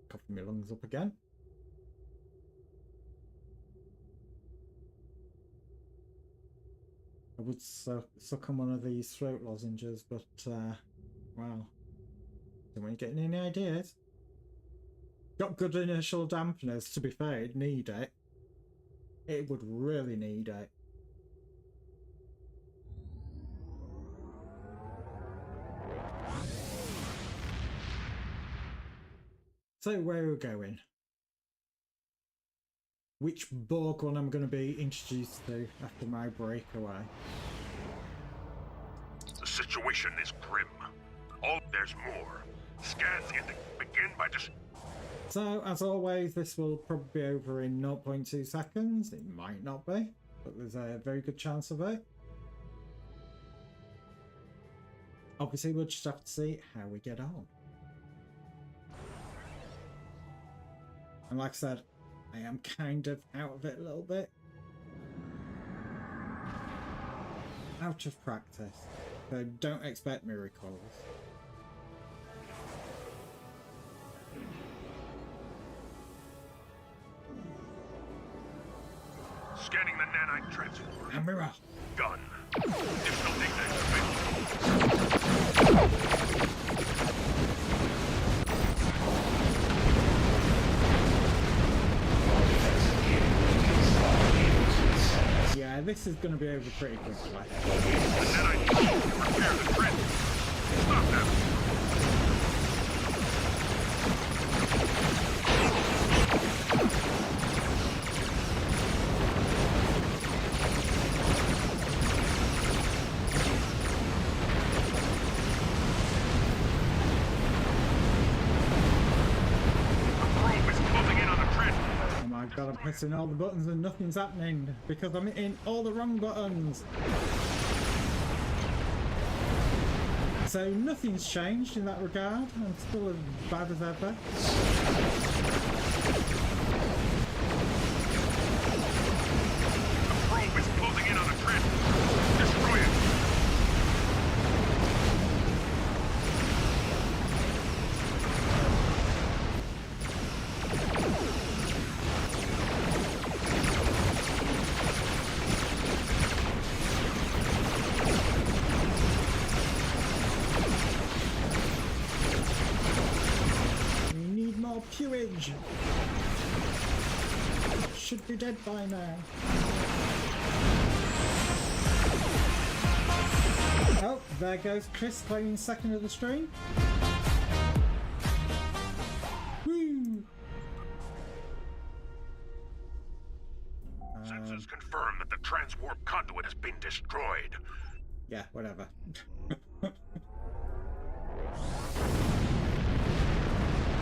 Coughing my lungs up again. I would suck on one of these throat lozenges, but wow. Don't want you getting any ideas. Got good initial dampeners, to be fair, it'd need it. It would really need it. So where are we going? Which Borg one I'm going to be introduced to after my breakaway? The situation is grim. There's more. Scans begin by just... So, as always, this will probably be over in 0.2 seconds. It might not be, but there's a very good chance of it. Obviously, we'll just have to see how we get on. And like I said, I am kind of out of it a little bit. Out of practice. So don't expect miracles. Scanning the nanite transformer. A mirror. Done. Additional data activation. Yeah, this is going to be over pretty quickly. The nanite to repair the grid. Stop them. God, I'm pressing all the buttons and nothing's happening because I'm hitting all the wrong buttons. So nothing's changed in that regard. I'm still as bad as ever. The probe is closing in on the trend. Destroy it. We need more pewage. Should be dead by now. Oh, there goes Chris claiming second of the stream. Woo! Sensors confirm that the transwarp conduit has been destroyed. Yeah, whatever.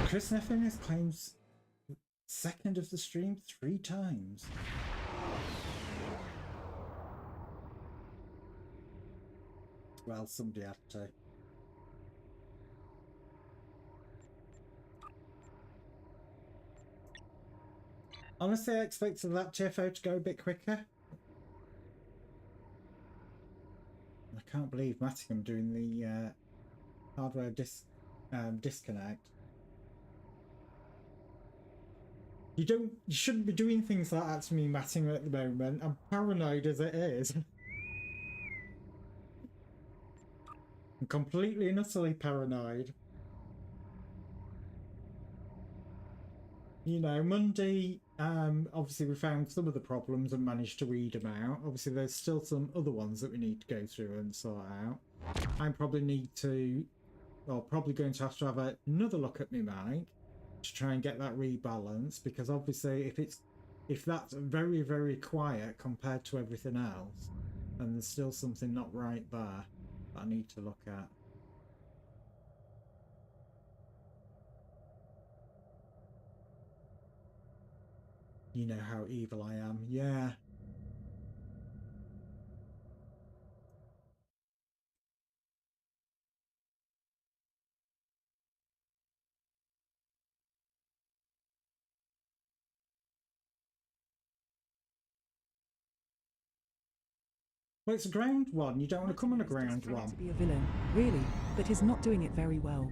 Chris Neffinis claims second of the stream 3 times. Well, somebody had to. Honestly, I expected that TFO to go a bit quicker. I can't believe Mattingham doing the hardware disconnect. You shouldn't be doing things like that to me, Mattingham, at the moment. I'm paranoid as it is. I'm completely and utterly paranoid. You know, Monday, obviously we found some of the problems and managed to weed them out. Obviously there's still some other ones that we need to go through and sort out. I probably going to have another look at my mic to try and get that rebalanced, because obviously if that's very, very quiet compared to everything else, and there's still something not right there that I need to look at. You know how evil I am, yeah. Well, it's a ground one. You don't want to come on a ground one. To be a villain, really, but he's not doing it very well.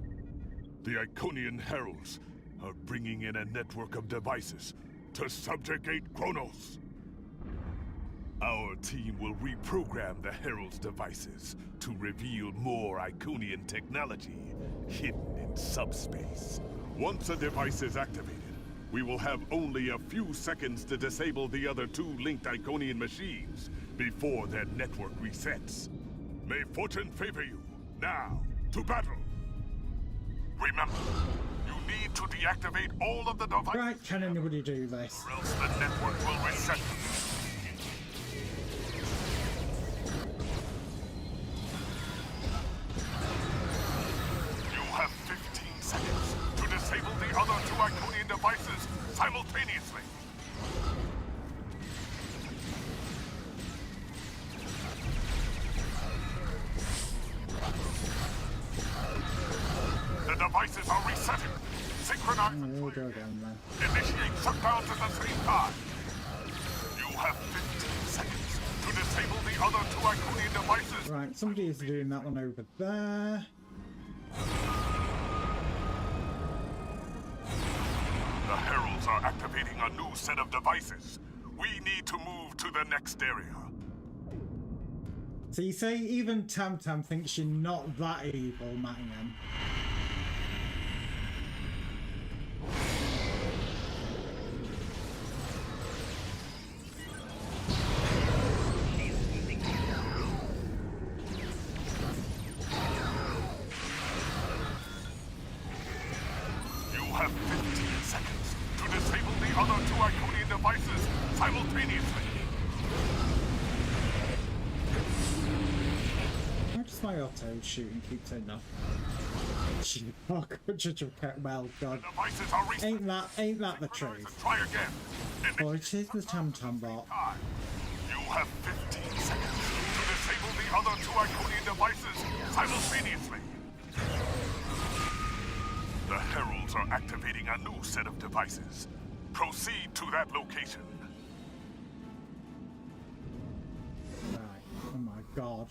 The Iconian Heralds are bringing in a network of devices to subjugate Kronos. Our team will reprogram the Herald's devices to reveal more Iconian technology hidden in subspace. Once a device is activated, we will have only a few seconds to disable the other 2 linked Iconian machines before their network resets. May fortune favor you. Now, to battle! Remember, you need to deactivate all of the devices. Right, can anybody do this? Or else the network will reset them. You have 15 seconds to disable the other 2 Iconian devices simultaneously. The devices are resetting. Synchronize. We'll go again then. Initiate shutdowns at the same time. You have 15 seconds to disable the other 2 Iconian devices. Right, somebody is doing that one over there. The Heralds are activating a new set of devices. We need to move to the next area. So you say even Tam Tam thinks you're not that evil, Mattingham. You have 15 seconds to disable the other 2 Iconian devices simultaneously. Why does my auto shooting keep turning off? Oh, well, God. Devices are reset. Ain't that the truth? Try again. Or it is the Tam Tam bot. You have 15 seconds to disable disable the other two Iconian devices simultaneously. The Heralds are activating a new set of devices. Proceed to that location. Right. Oh my god.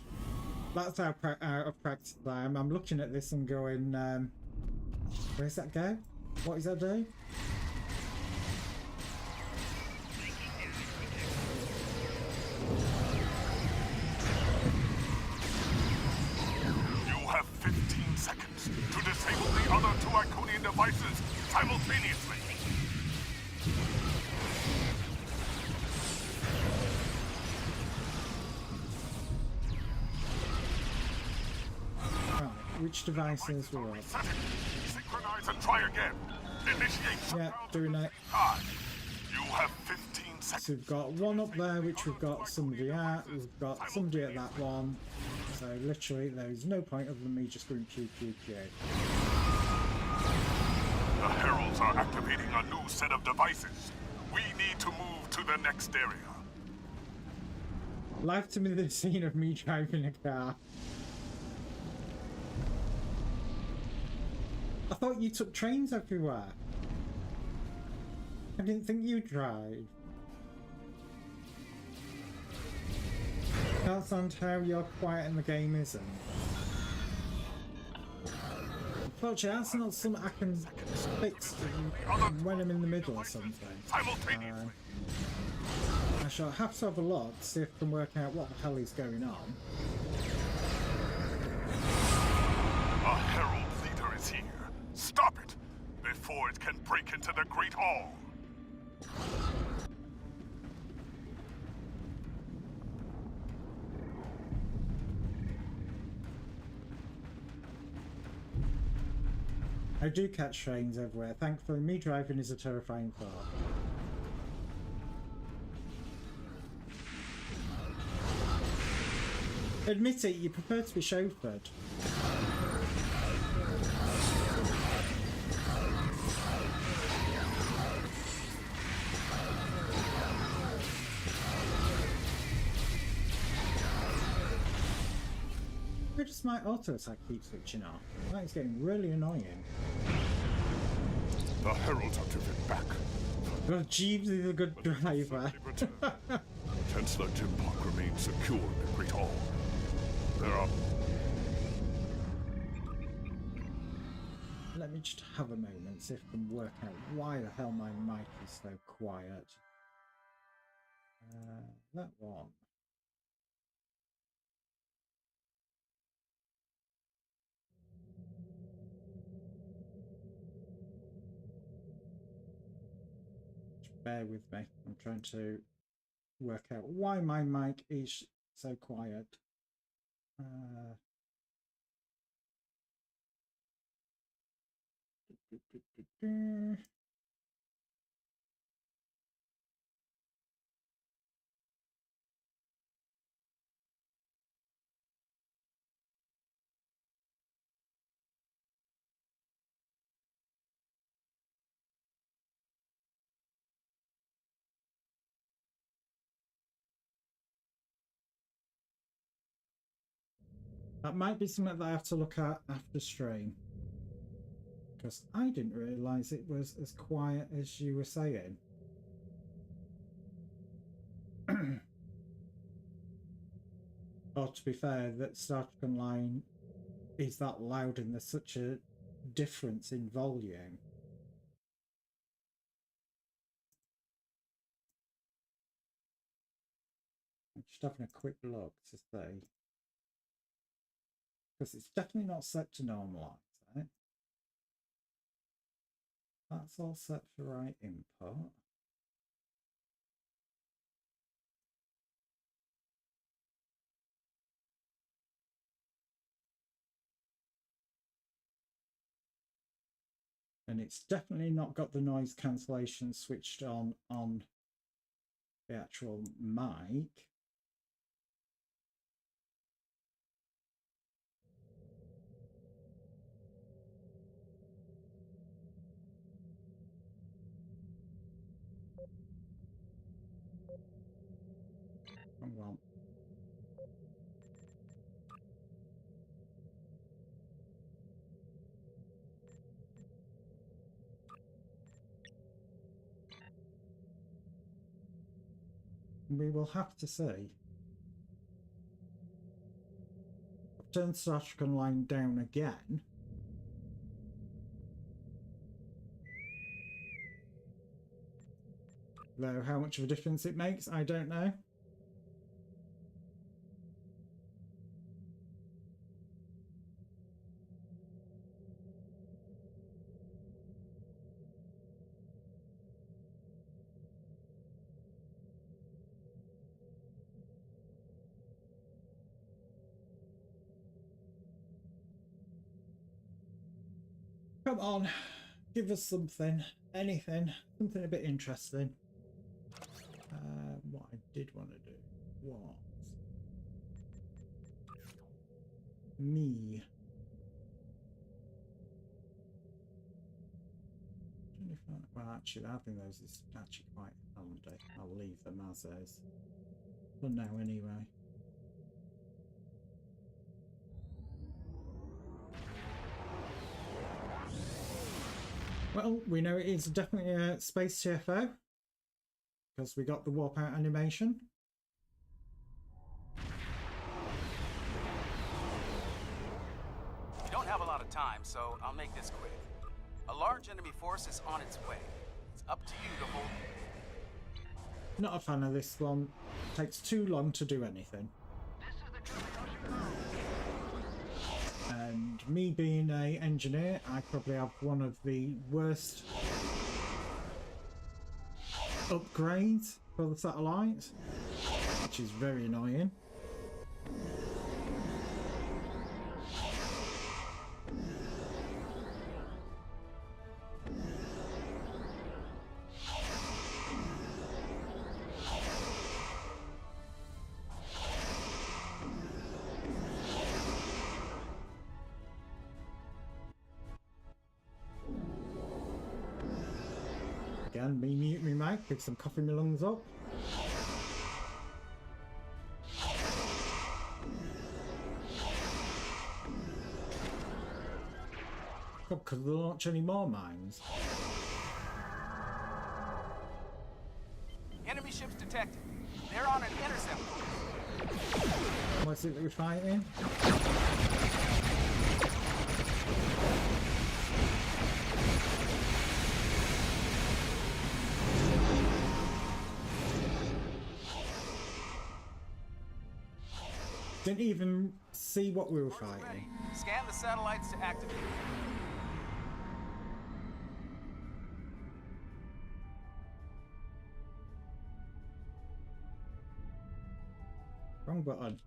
That's how out of practice I am. I'm looking at this and going, where's that go? What does that do? You have 15 seconds to disable the other two Iconian devices simultaneously. Right, which devices were up? Reset it. Synchronize and try again. Initiate Yeah, shutdown doing it. time. You have 15 seconds. So we've got one up there which we've got somebody at, we've got somebody at that one. So literally there is no point other than me just going pew pew pew. The Heralds are activating a new set of devices. We need to move to the next area. Live to me the scene of me driving a car. I thought you took trains everywhere. I didn't think you drive. Can't understand how you're quiet and the game isn't. Unfortunately, that's not something I can fix when I'm in the middle or something. Simultaneously. I shall have to have a look to see if I can work out what the hell is going on. A Herald leader is here. Stop it before it can break into the Great Hall. I do catch trains everywhere. Thankfully, me driving is a terrifying thought. Admit it, you prefer to be chauffeured. Why does my auto attack keep switching off? That is getting really annoying. The Heralds are driven back. Well, Jeeves is a good driver. Chancellor Jim Park remains secure in the Great Hall. There are... Let me just have a moment, see if I can work out why the hell my mic is so quiet. That one. Just bear with me. I'm trying to work out why my mic is so quiet. That might be something that I have to look at after stream. Because I didn't realise it was as quiet as you were saying. Or to be fair, that Star Trek Online is that loud and there's such a difference in volume. I'm just having a quick look to see. Because it's definitely not set to normalize it. That's all set for right input. And it's definitely not got the noise cancellation switched on the actual mic. Hang on. We will have to see. I've turned Static Online down again. Though how much of a difference it makes, I don't know. Come on, give us something, anything, something a bit interesting. What I did want to do was me. 25, well, actually, having those is actually quite handy. I'll leave them as is for now, anyway. Well, we know it is definitely a space TFO because we got the warp out animation. We don't have a lot of time, so I'll make this quick. A large enemy force is on its way. It's up to you to hold. Not a fan of this one. Takes too long to do anything. And me being an engineer, I probably have one of the worst upgrades for the satellite, which is very annoying. Again, me mute me mic, give some coughing my lungs up. Because there aren't any more mines. Enemy ships detected. They're on an intercept. What's it that we're fighting? Didn't even see what we were Ready. fighting. Scan the satellites to activate. Wrong button.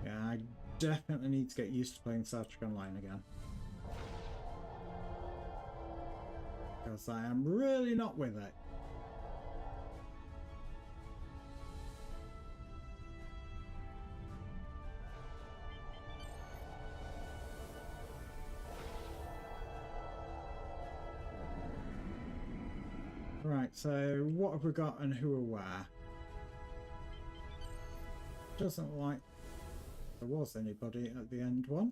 Yeah, I definitely need to get used to playing Star Trek Online again. Because I am really not with it. Right, so what have we got and who are where? Doesn't look like there was anybody at the end one.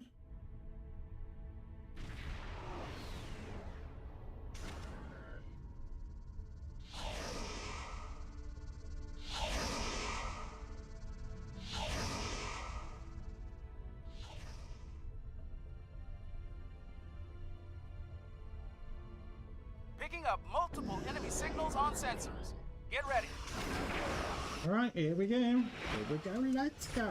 Picking up multiple enemy signals on sensors. Get ready. Alright, here we go. Here we go, let's go.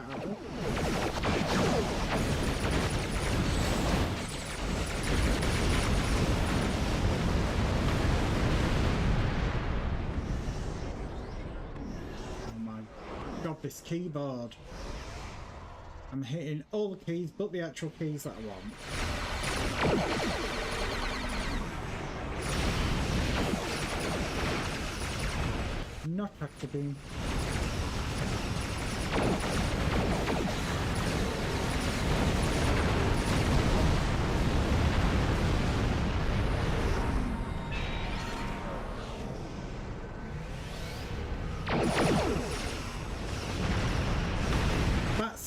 Oh my god, this keyboard. I'm hitting all the keys but the actual keys that I want. Not tractor beam.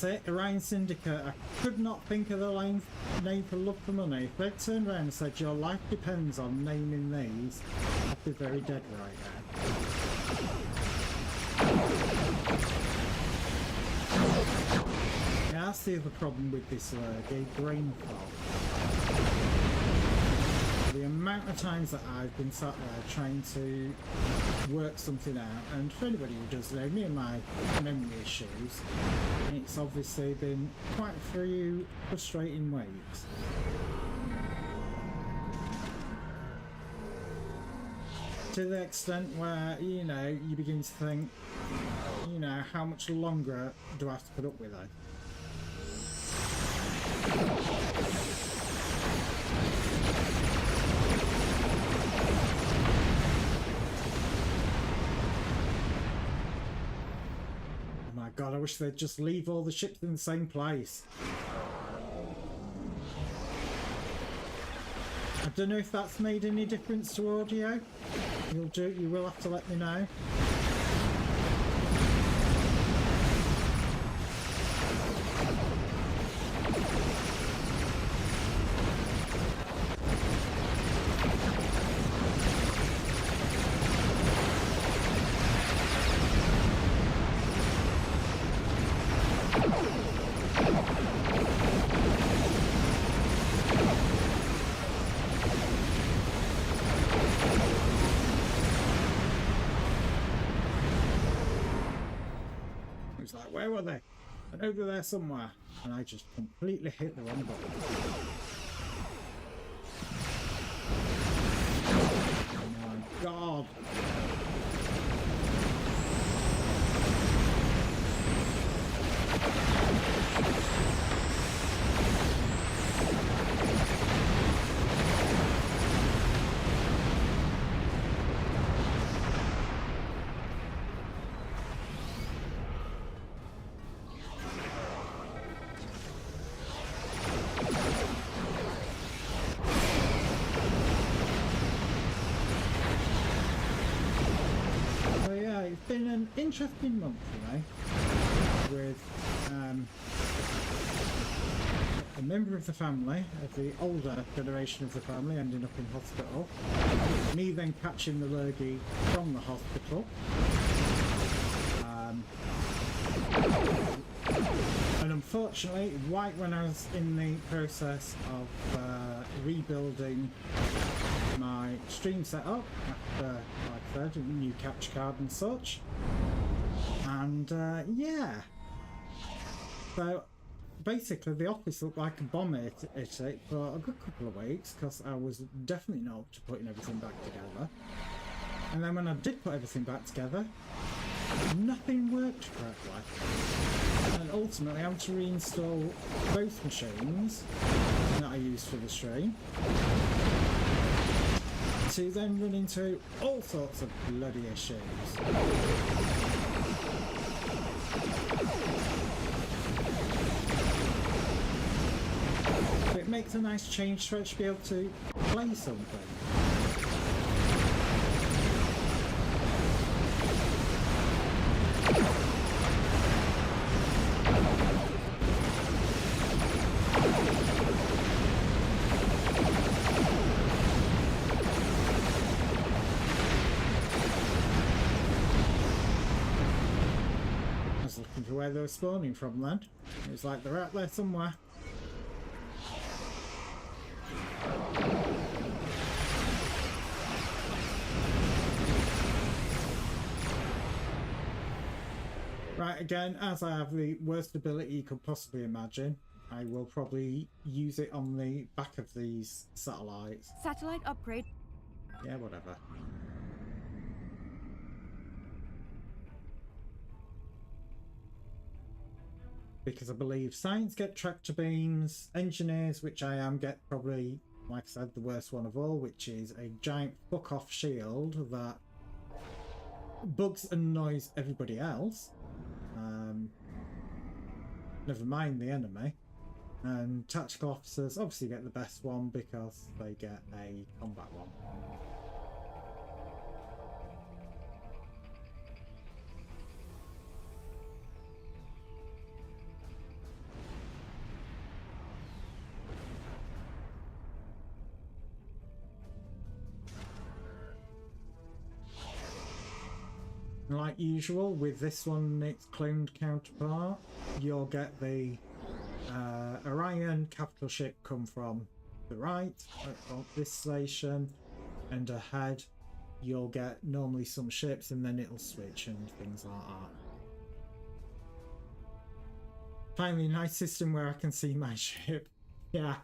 That's it, Orion Syndicate. I could not think of the name for Love for Money. If they turned around and said your life depends on naming these, I'd be very dead right now. Yeah, that's the other problem with this game, brain fog. The amount of times that I've been sat there trying to work something out, and for anybody who does know me and my memory issues, it's obviously been quite a few frustrating weeks. To the extent where, you know, you begin to think, you know, how much longer do I have to put up with it? God, I wish they'd just leave all the ships in the same place. I don't know if that's made any difference to audio. You will have to let me know. Like, where were they? And over there somewhere. And I just completely hit the wrong button. Oh my God. It's been an interesting month, you know, with a member of the family, of the older generation of the family, ending up in hospital. Me then catching the lurgy from the hospital. And unfortunately, right when I was in the process of rebuilding my stream setup after, like I said, a new capture card and such, and yeah, so basically the office looked like a bomb hit it for a good couple of weeks, because I was definitely not up to putting everything back together. And then when I did put everything back together, nothing worked correctly, and ultimately I had to reinstall both machines that I used for the stream, to then run into all sorts of bloody issues. But it makes a nice change for it to be able to play something. Where they were spawning from then. It was like they're out there somewhere. Right, again, as I have the worst ability you could possibly imagine, I will probably use it on the back of these satellites. Satellite upgrade. Yeah, whatever. Because I believe science get tractor beams, engineers, which I am, get probably, like I said, the worst one of all, which is a giant fuck-off shield that bugs and annoys everybody else. Never mind the enemy. And tactical officers obviously get the best one because they get a combat one. Like usual, with this one, its cloned counterpart, you'll get the Orion capital ship come from the right of this station, and ahead you'll get normally some ships, and then it'll switch and things like that. Finally, a nice system where I can see my ship. Yeah.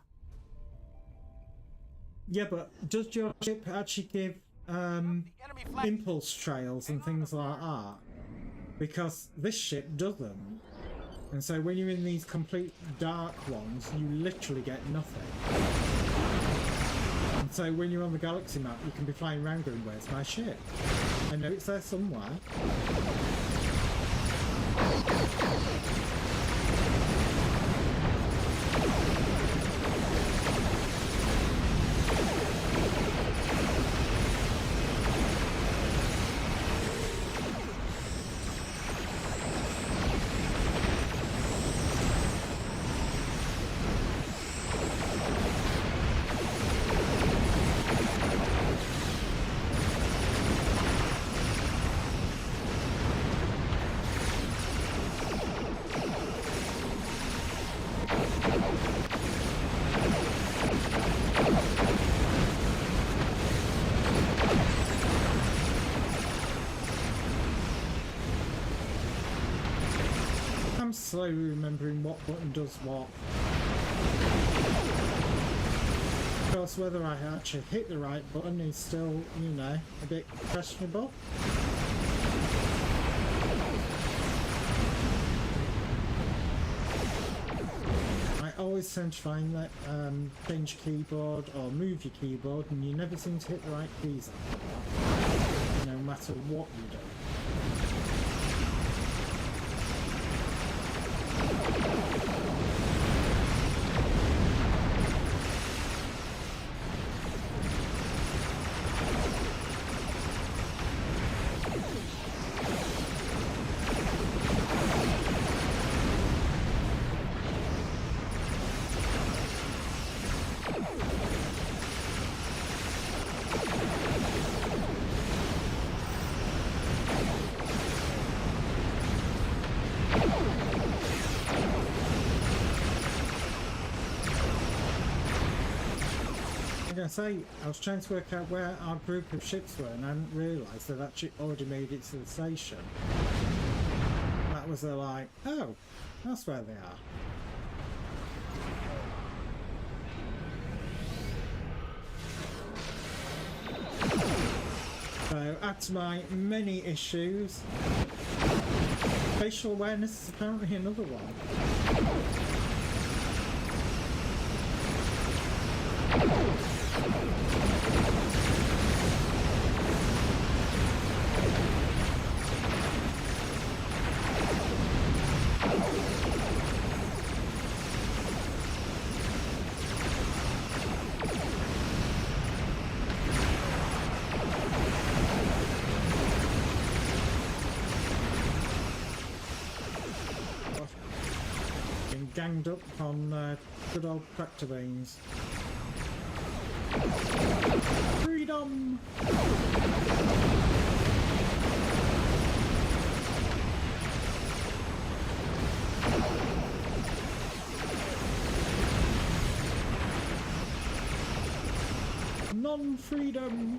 Yeah, but does your ship actually give Enemy flank. impulse trails and things like that? Because this ship doesn't. And so when you're in these complete dark ones, you literally get nothing. And so when you're on the galaxy map, you can be flying around going, where's my ship? I know it's there somewhere. I'm slowly remembering what button does what. Of course, whether I actually hit the right button is still, you know, a bit questionable. I always tend to find that change keyboard or move your keyboard and you never seem to hit the right keys no matter what you do. Say, I was trying to work out where our group of ships were and I hadn't realised they'd actually already made it to the station. That was like, oh, that's where they are. So, add to my many issues, facial awareness is apparently another one. Ganged up on good old Cractobanes. Freedom! Non-freedom!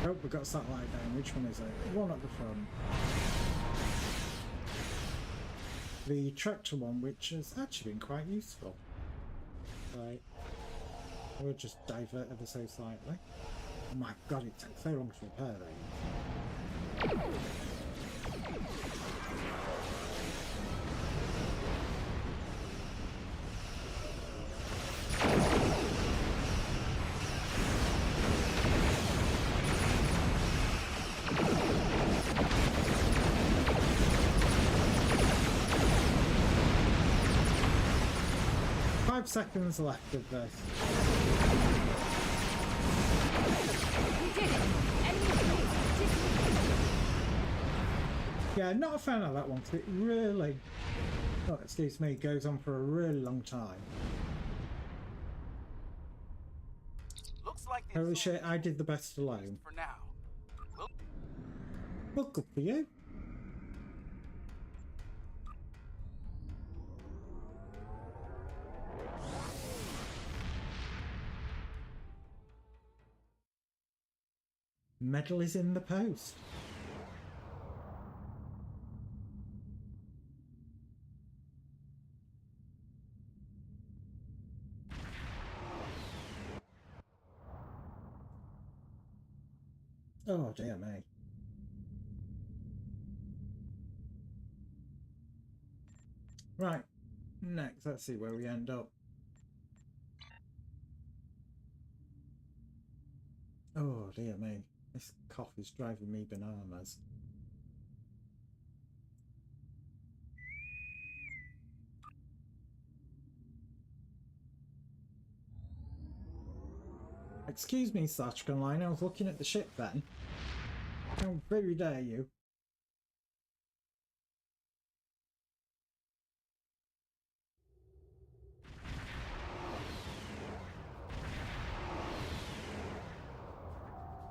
Oh, we've got a satellite down. Which one is it? One at the front. The tractor one, which has actually been quite useful. Right. We'll just divert ever so slightly. Oh my god, it takes so long to repair these. 5 seconds left of this. We did it! Enemy base dismantled. Yeah, not a fan of that one because it really, oh, excuse me, goes on for a really long time. Looks like the Holy assault shit, I did the best alone. for now. We'll Well, good for you. Medal is in the post. Oh dear me. Right, next, let's see where we end up. Oh dear me, this cough is driving me bananas. Excuse me, Satchkin Line, I was looking at the ship then. How very dare you?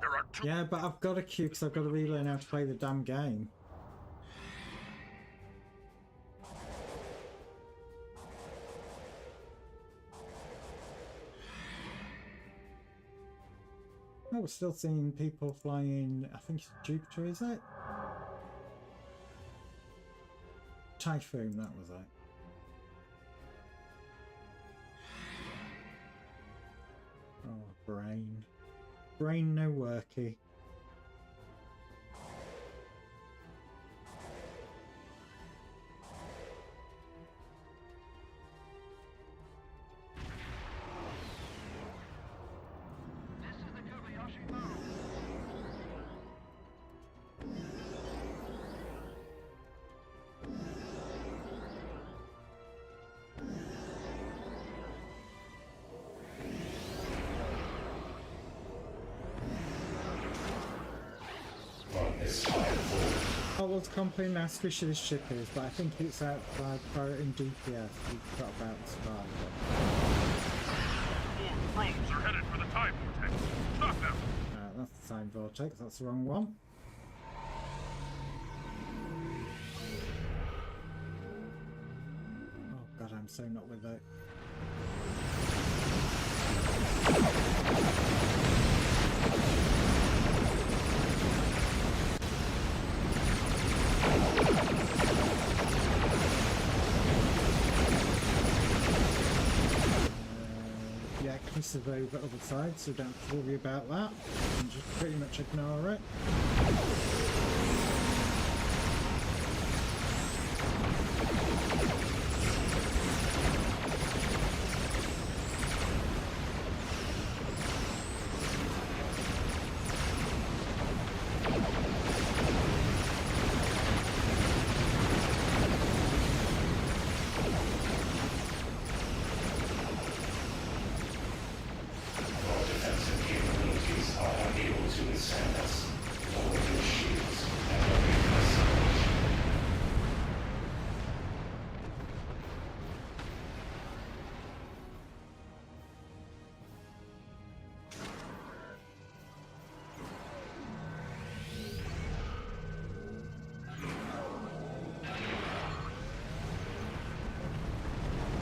There are two. Yeah, but I've got a queue because I've got to relearn how to play the damn game. Oh, we're still seeing people flying, I think it's Jupiter, is it? Typhoon, that was it. Oh, brain. Brain no worky. Howard's complaining how squishy this ship is, but I think it's outside priority in DPS. We forgot about the survivor. 4 drones are headed for the time vortex. Stop them! That's the time vortex, that's the wrong one. Oh god, I'm so not with it. Yeah, Chris is over the other side, so don't worry about that. You can just pretty much ignore it.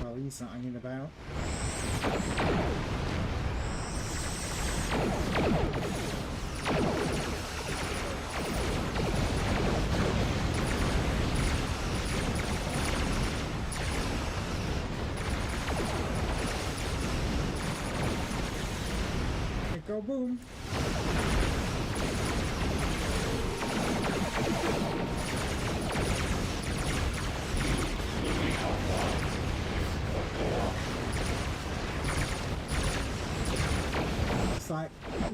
Well, he's not hanging about. Go boom.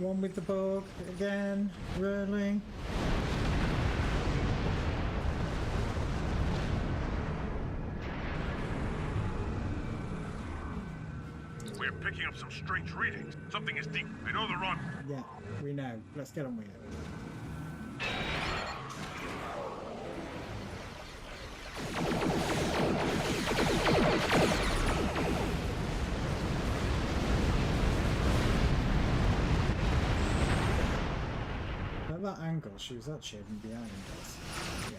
One with the bug again, really? We're picking up some strange readings. Something is deep. I know they're on. Yeah, we know. Let's get on with it. At that angle, she was actually even behind us. Yeah.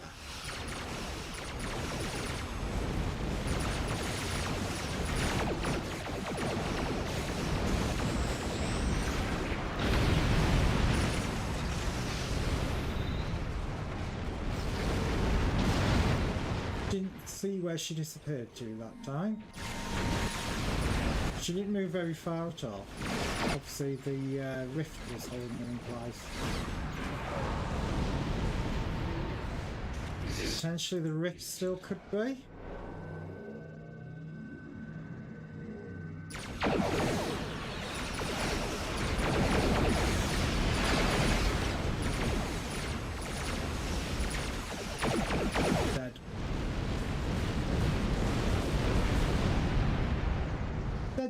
Didn't see where she disappeared to that time. She didn't move very far at all. Obviously the rift was holding her in place. Potentially the rift still could be.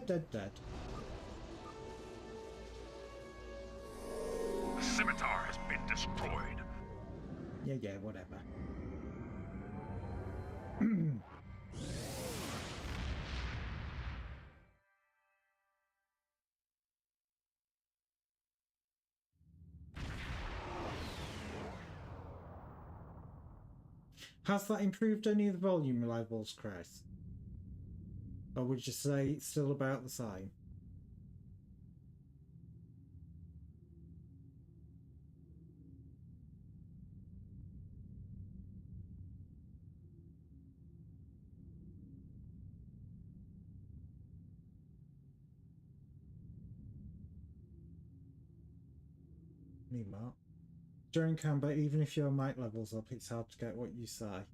Dead. Dead. The scimitar has been destroyed. Yeah, whatever. Has that improved any of the volume levels, Chris? Or would you say it's still about the same? Meanwhile, during combat, even if your mic level's up, it's hard to get what you say.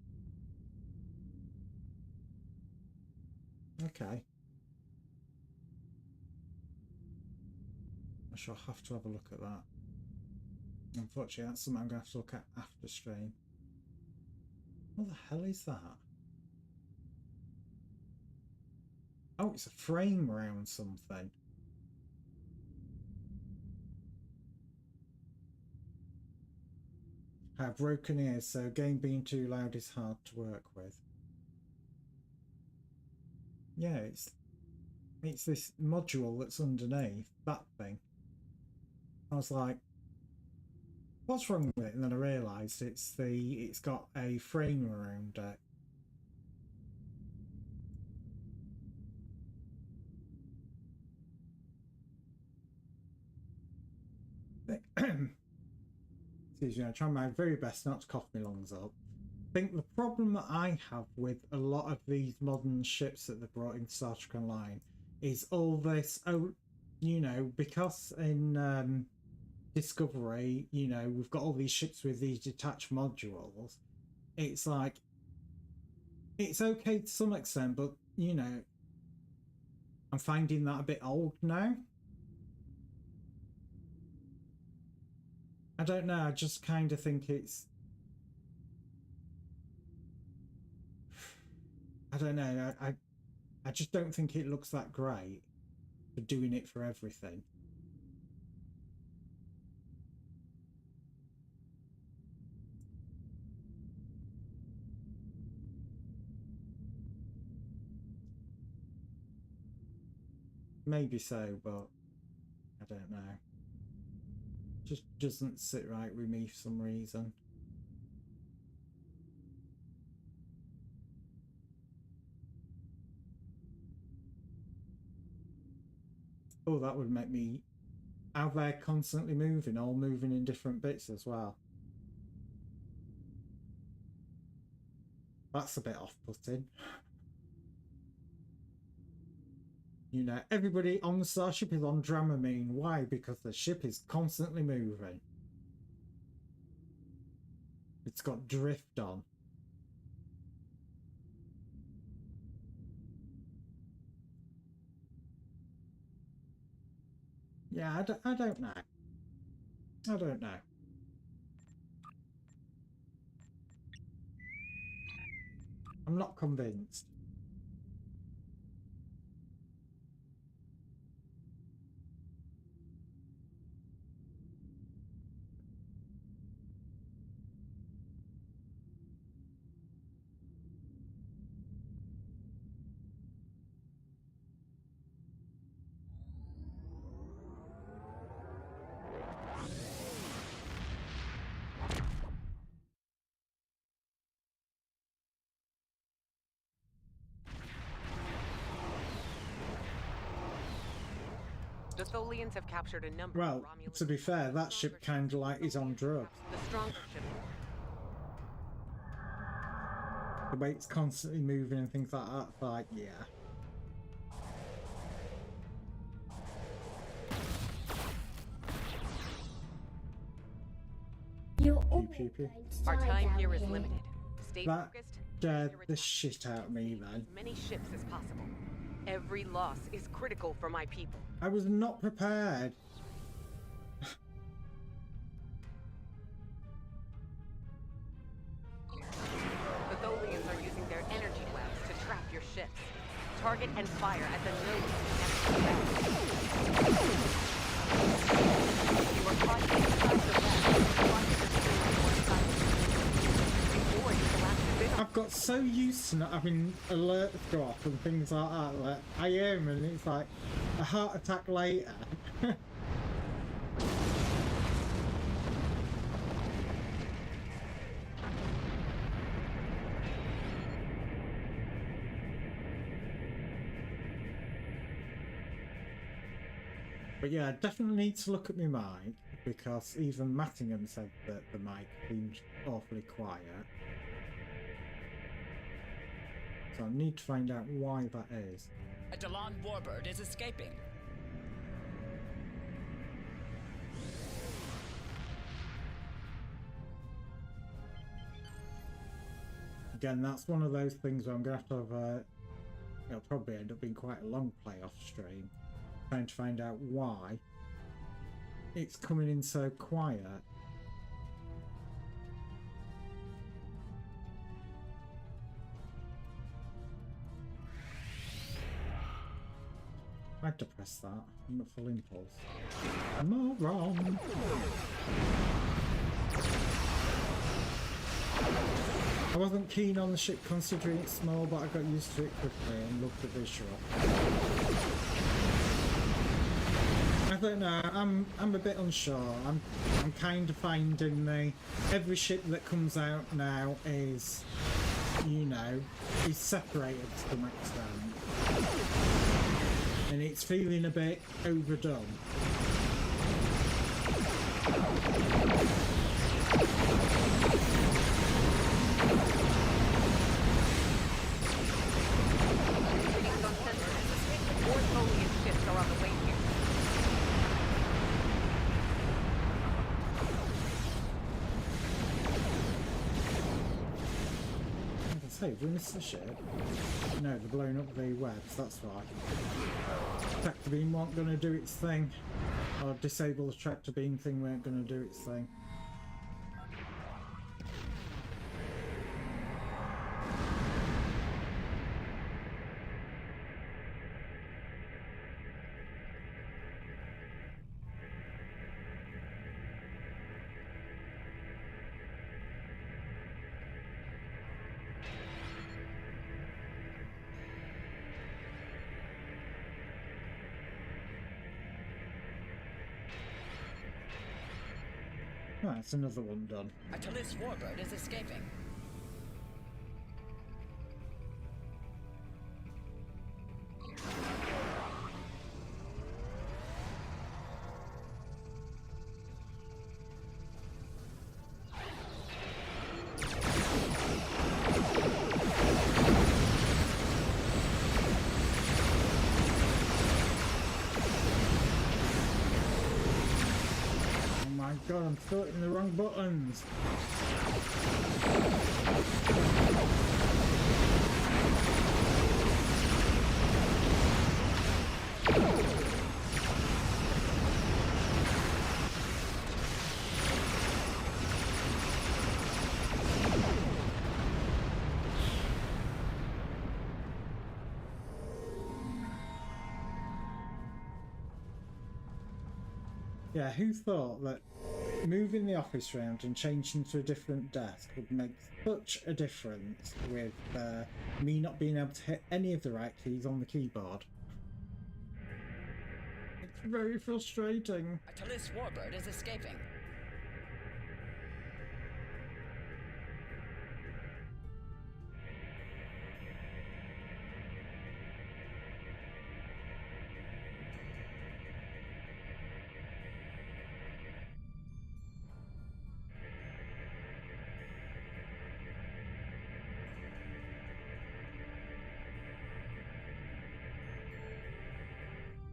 Okay. I shall have to have a look at that. Unfortunately, that's something I'm going to have to look at after stream. What the hell is that? Oh, it's a frame around something. I have broken ears, so game being too loud is hard to work with. Yeah, it's this module that's underneath, that thing. I was like, what's wrong with it? And then I realised it's got a frame around it. Excuse me, I try my very best not to cough my lungs up. I think the problem that I have with a lot of these modern ships that they've brought into Star Trek Online is all this, you know, because in Discovery, you know, we've got all these ships with these detached modules. It's like, it's okay to some extent, but, you know, I'm finding that a bit old now. I don't know, I just kind of think it's... I don't know, I just don't think it looks that great for doing it for everything. Maybe so, but I don't know. Just doesn't sit right with me for some reason. Oh, that would make me... How they're constantly moving, all moving in different bits as well. That's a bit off-putting. You know, everybody on the starship is on Dramamine. Why? Because the ship is constantly moving. It's got drift on. Yeah, I don't know. I don't know. I'm not convinced. The Tholians have captured a number Well, of Romulan... to be fair, that ship kind of like is on drugs. The stronger ship. The way it's constantly moving and things like that, it's like, yeah. You're Pew, pew, pew. Our time here is limited. Stay That focused. scared the shit out of me then. As many ships as possible. Every loss is critical for my people. I was not prepared. The Tholians are using their energy webs to trap your ships. Target and fire at the nose of the next web. You are fighting inside the web. Watch the stream on one side of the before you collapse the big... I've got so used to not having alerts go off and things like that. Like, I am, and it's like a heart attack later. But yeah, I definitely need to look at my mic, because even Mattingham said that the mic seemed awfully quiet. So I need to find out why that is. A Dalan warbird is escaping. Again, that's one of those things where I'm going to have to have it'll probably end up being quite a long playoff stream, trying to find out why it's coming in so quiet. I had to press that. I'm at full impulse. I'm all wrong. I wasn't keen on the ship considering it's small, but I got used to it quickly and loved the visual. I don't know, I'm a bit unsure. I'm kind of finding every ship that comes out now is, you know, is separated to some extent. And it's feeling a bit overdone. Readings on sensors. More Tholian ships are on the way here. Like I say, have we missed the ship? No, they're blowing up the webs, that's why. Tractor beam weren't going to do its thing. Or disable the tractor beam thing weren't going to do its thing. Ah, that's another one done. A Talis warbird is escaping. God, I'm still hitting the wrong buttons. Yeah, who thought that moving the office around and changing to a different desk would make such a difference with me not being able to hit any of the right keys on the keyboard? It's very frustrating. Atalis Warbird is escaping.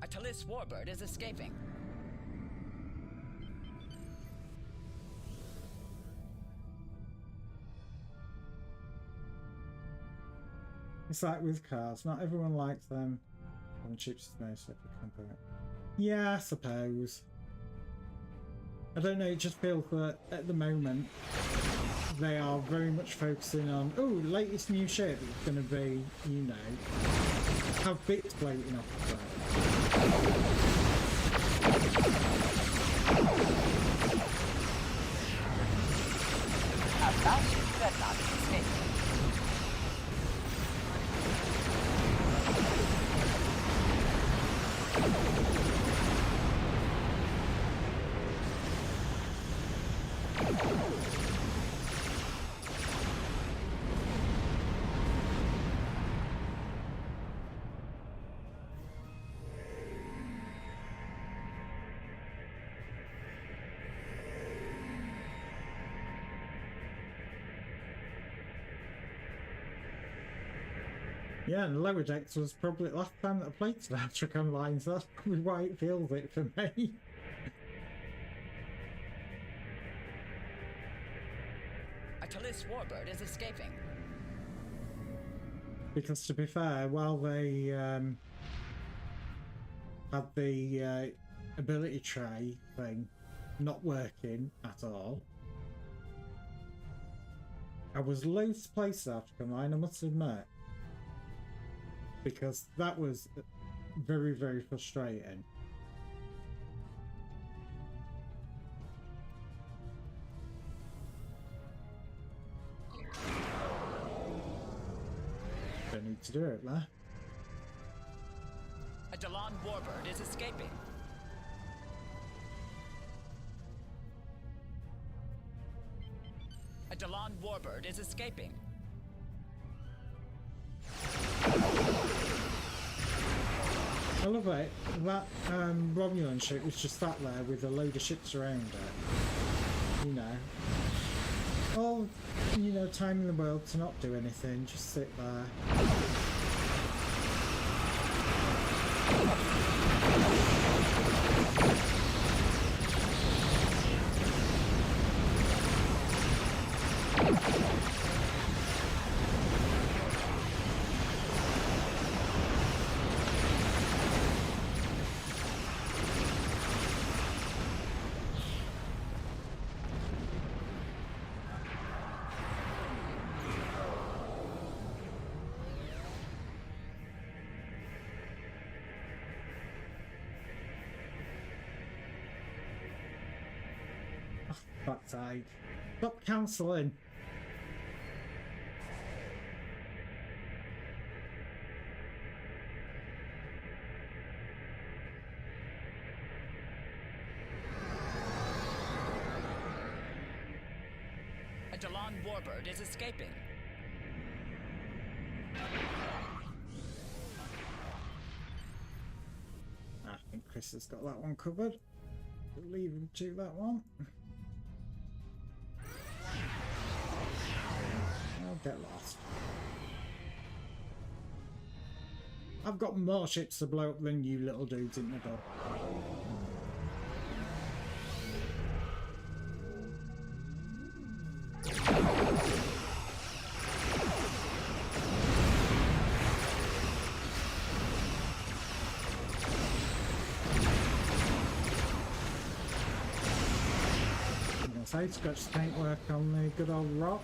Atalis Warbird is escaping. It's like with cars, not everyone likes them. And chips is no separate component. Yeah, I suppose. I don't know, it just feels that at the moment they are very much focusing on, oh, latest new shit that's going to be, you know, have bits floating off the ground. About dreadnought escape. Yeah, and Lower Decks was probably the last time that I played Star Trek Online, so that's probably why it feels it for me. Atalis Warbird is escaping. Because to be fair, while they had the ability tray thing not working at all, I was loath to play Star Trek Online, I must admit. Because that was very, very frustrating. Don't need to do it there. A Dalan Warbird is escaping. A Dalan Warbird is escaping. I love it. That Romulan ship was just sat there with a load of ships around it. You know. All, you know, time in the world to not do anything, just sit there. Fuck's sake. Stop cancelling. A Dalan Warbird is escaping. I think Chris has got that one covered. We'll leave him to that one. I'll get lost. I've got more ships to blow up than you little dudes in the door. So scratch paint work on the good old rock.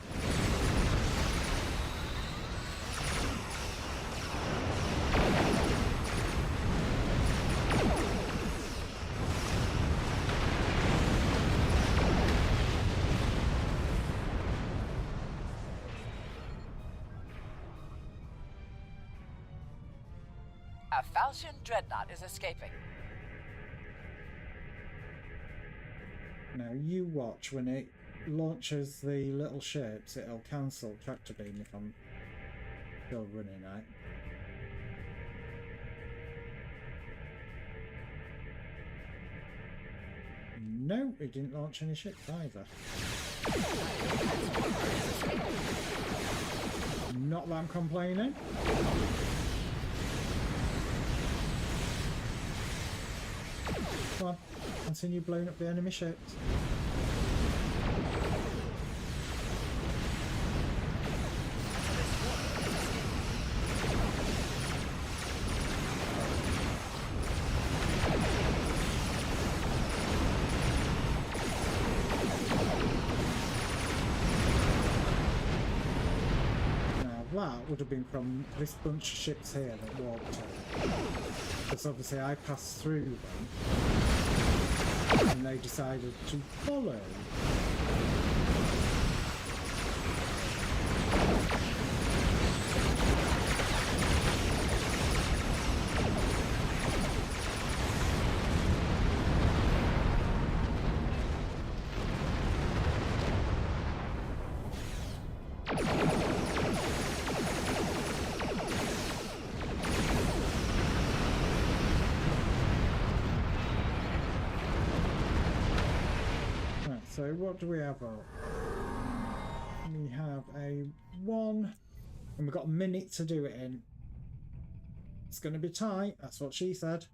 A Falchion dreadnought is escaping. Now you watch when it launches the little ships, it'll cancel tractor beam if I'm still running out. No, it didn't launch any ships either. Not that I'm complaining. Come on, continue blowing up the enemy ships. That would have been from this bunch of ships here that walked in. Because obviously I passed through them and they decided to follow. So what do we have? We have a 1 and we've got a minute to do it in. It's going to be tight, that's what she said.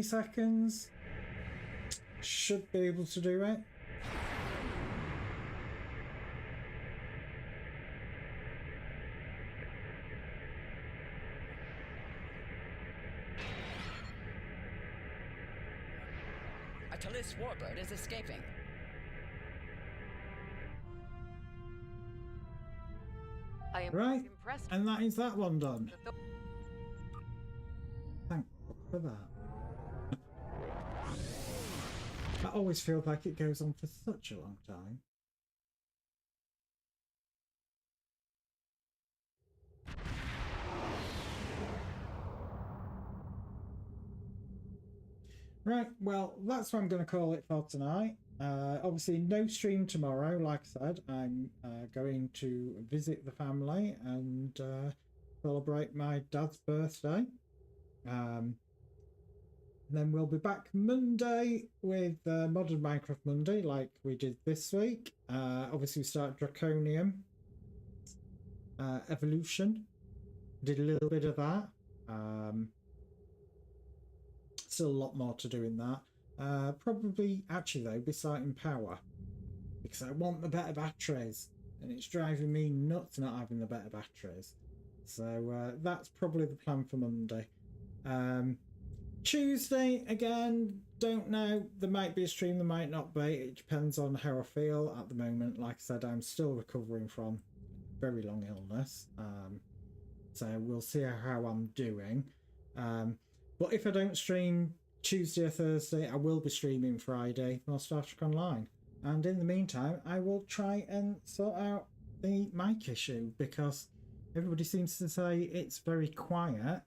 Seconds. Should be able to do it. A Talis warbird is escaping. I am Right, impressed. and that is that one done. Thank you for that. I always feel like it goes on for such a long time. Right, well, that's what I'm going to call it for tonight. Obviously, no stream tomorrow. Like I said, I'm going to visit the family and celebrate my dad's birthday. Then we'll be back Monday with Modern Minecraft Monday, like we did this week. Obviously, we started Draconium Evolution. Did a little bit of that. Still a lot more to do in that. Probably, actually, though, be starting Power. Because I want the better batteries. And it's driving me nuts not having the better batteries. So that's probably the plan for Monday. Tuesday, again, don't know. There might be a stream, there might not be. It depends on how I feel at the moment. Like I said, I'm still recovering from very long illness. So we'll see how I'm doing. But if I don't stream Tuesday or Thursday, I will be streaming Friday for Star Trek Online. And in the meantime, I will try and sort out the mic issue because everybody seems to say it's very quiet.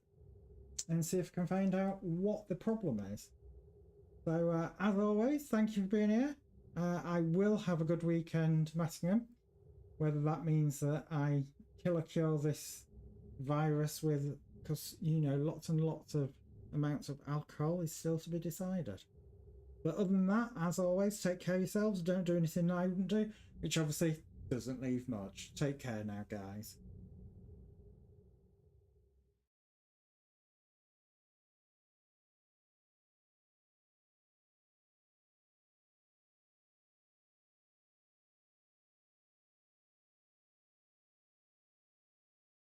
And see if I can find out what the problem is. So, as always, thank you for being here. I will have a good weekend, Massingham. Whether that means that I kill or cure this virus with, because, you know, lots and lots of amounts of alcohol is still to be decided. But other than that, as always, take care of yourselves. Don't do anything I wouldn't do, which obviously doesn't leave much. Take care now, guys.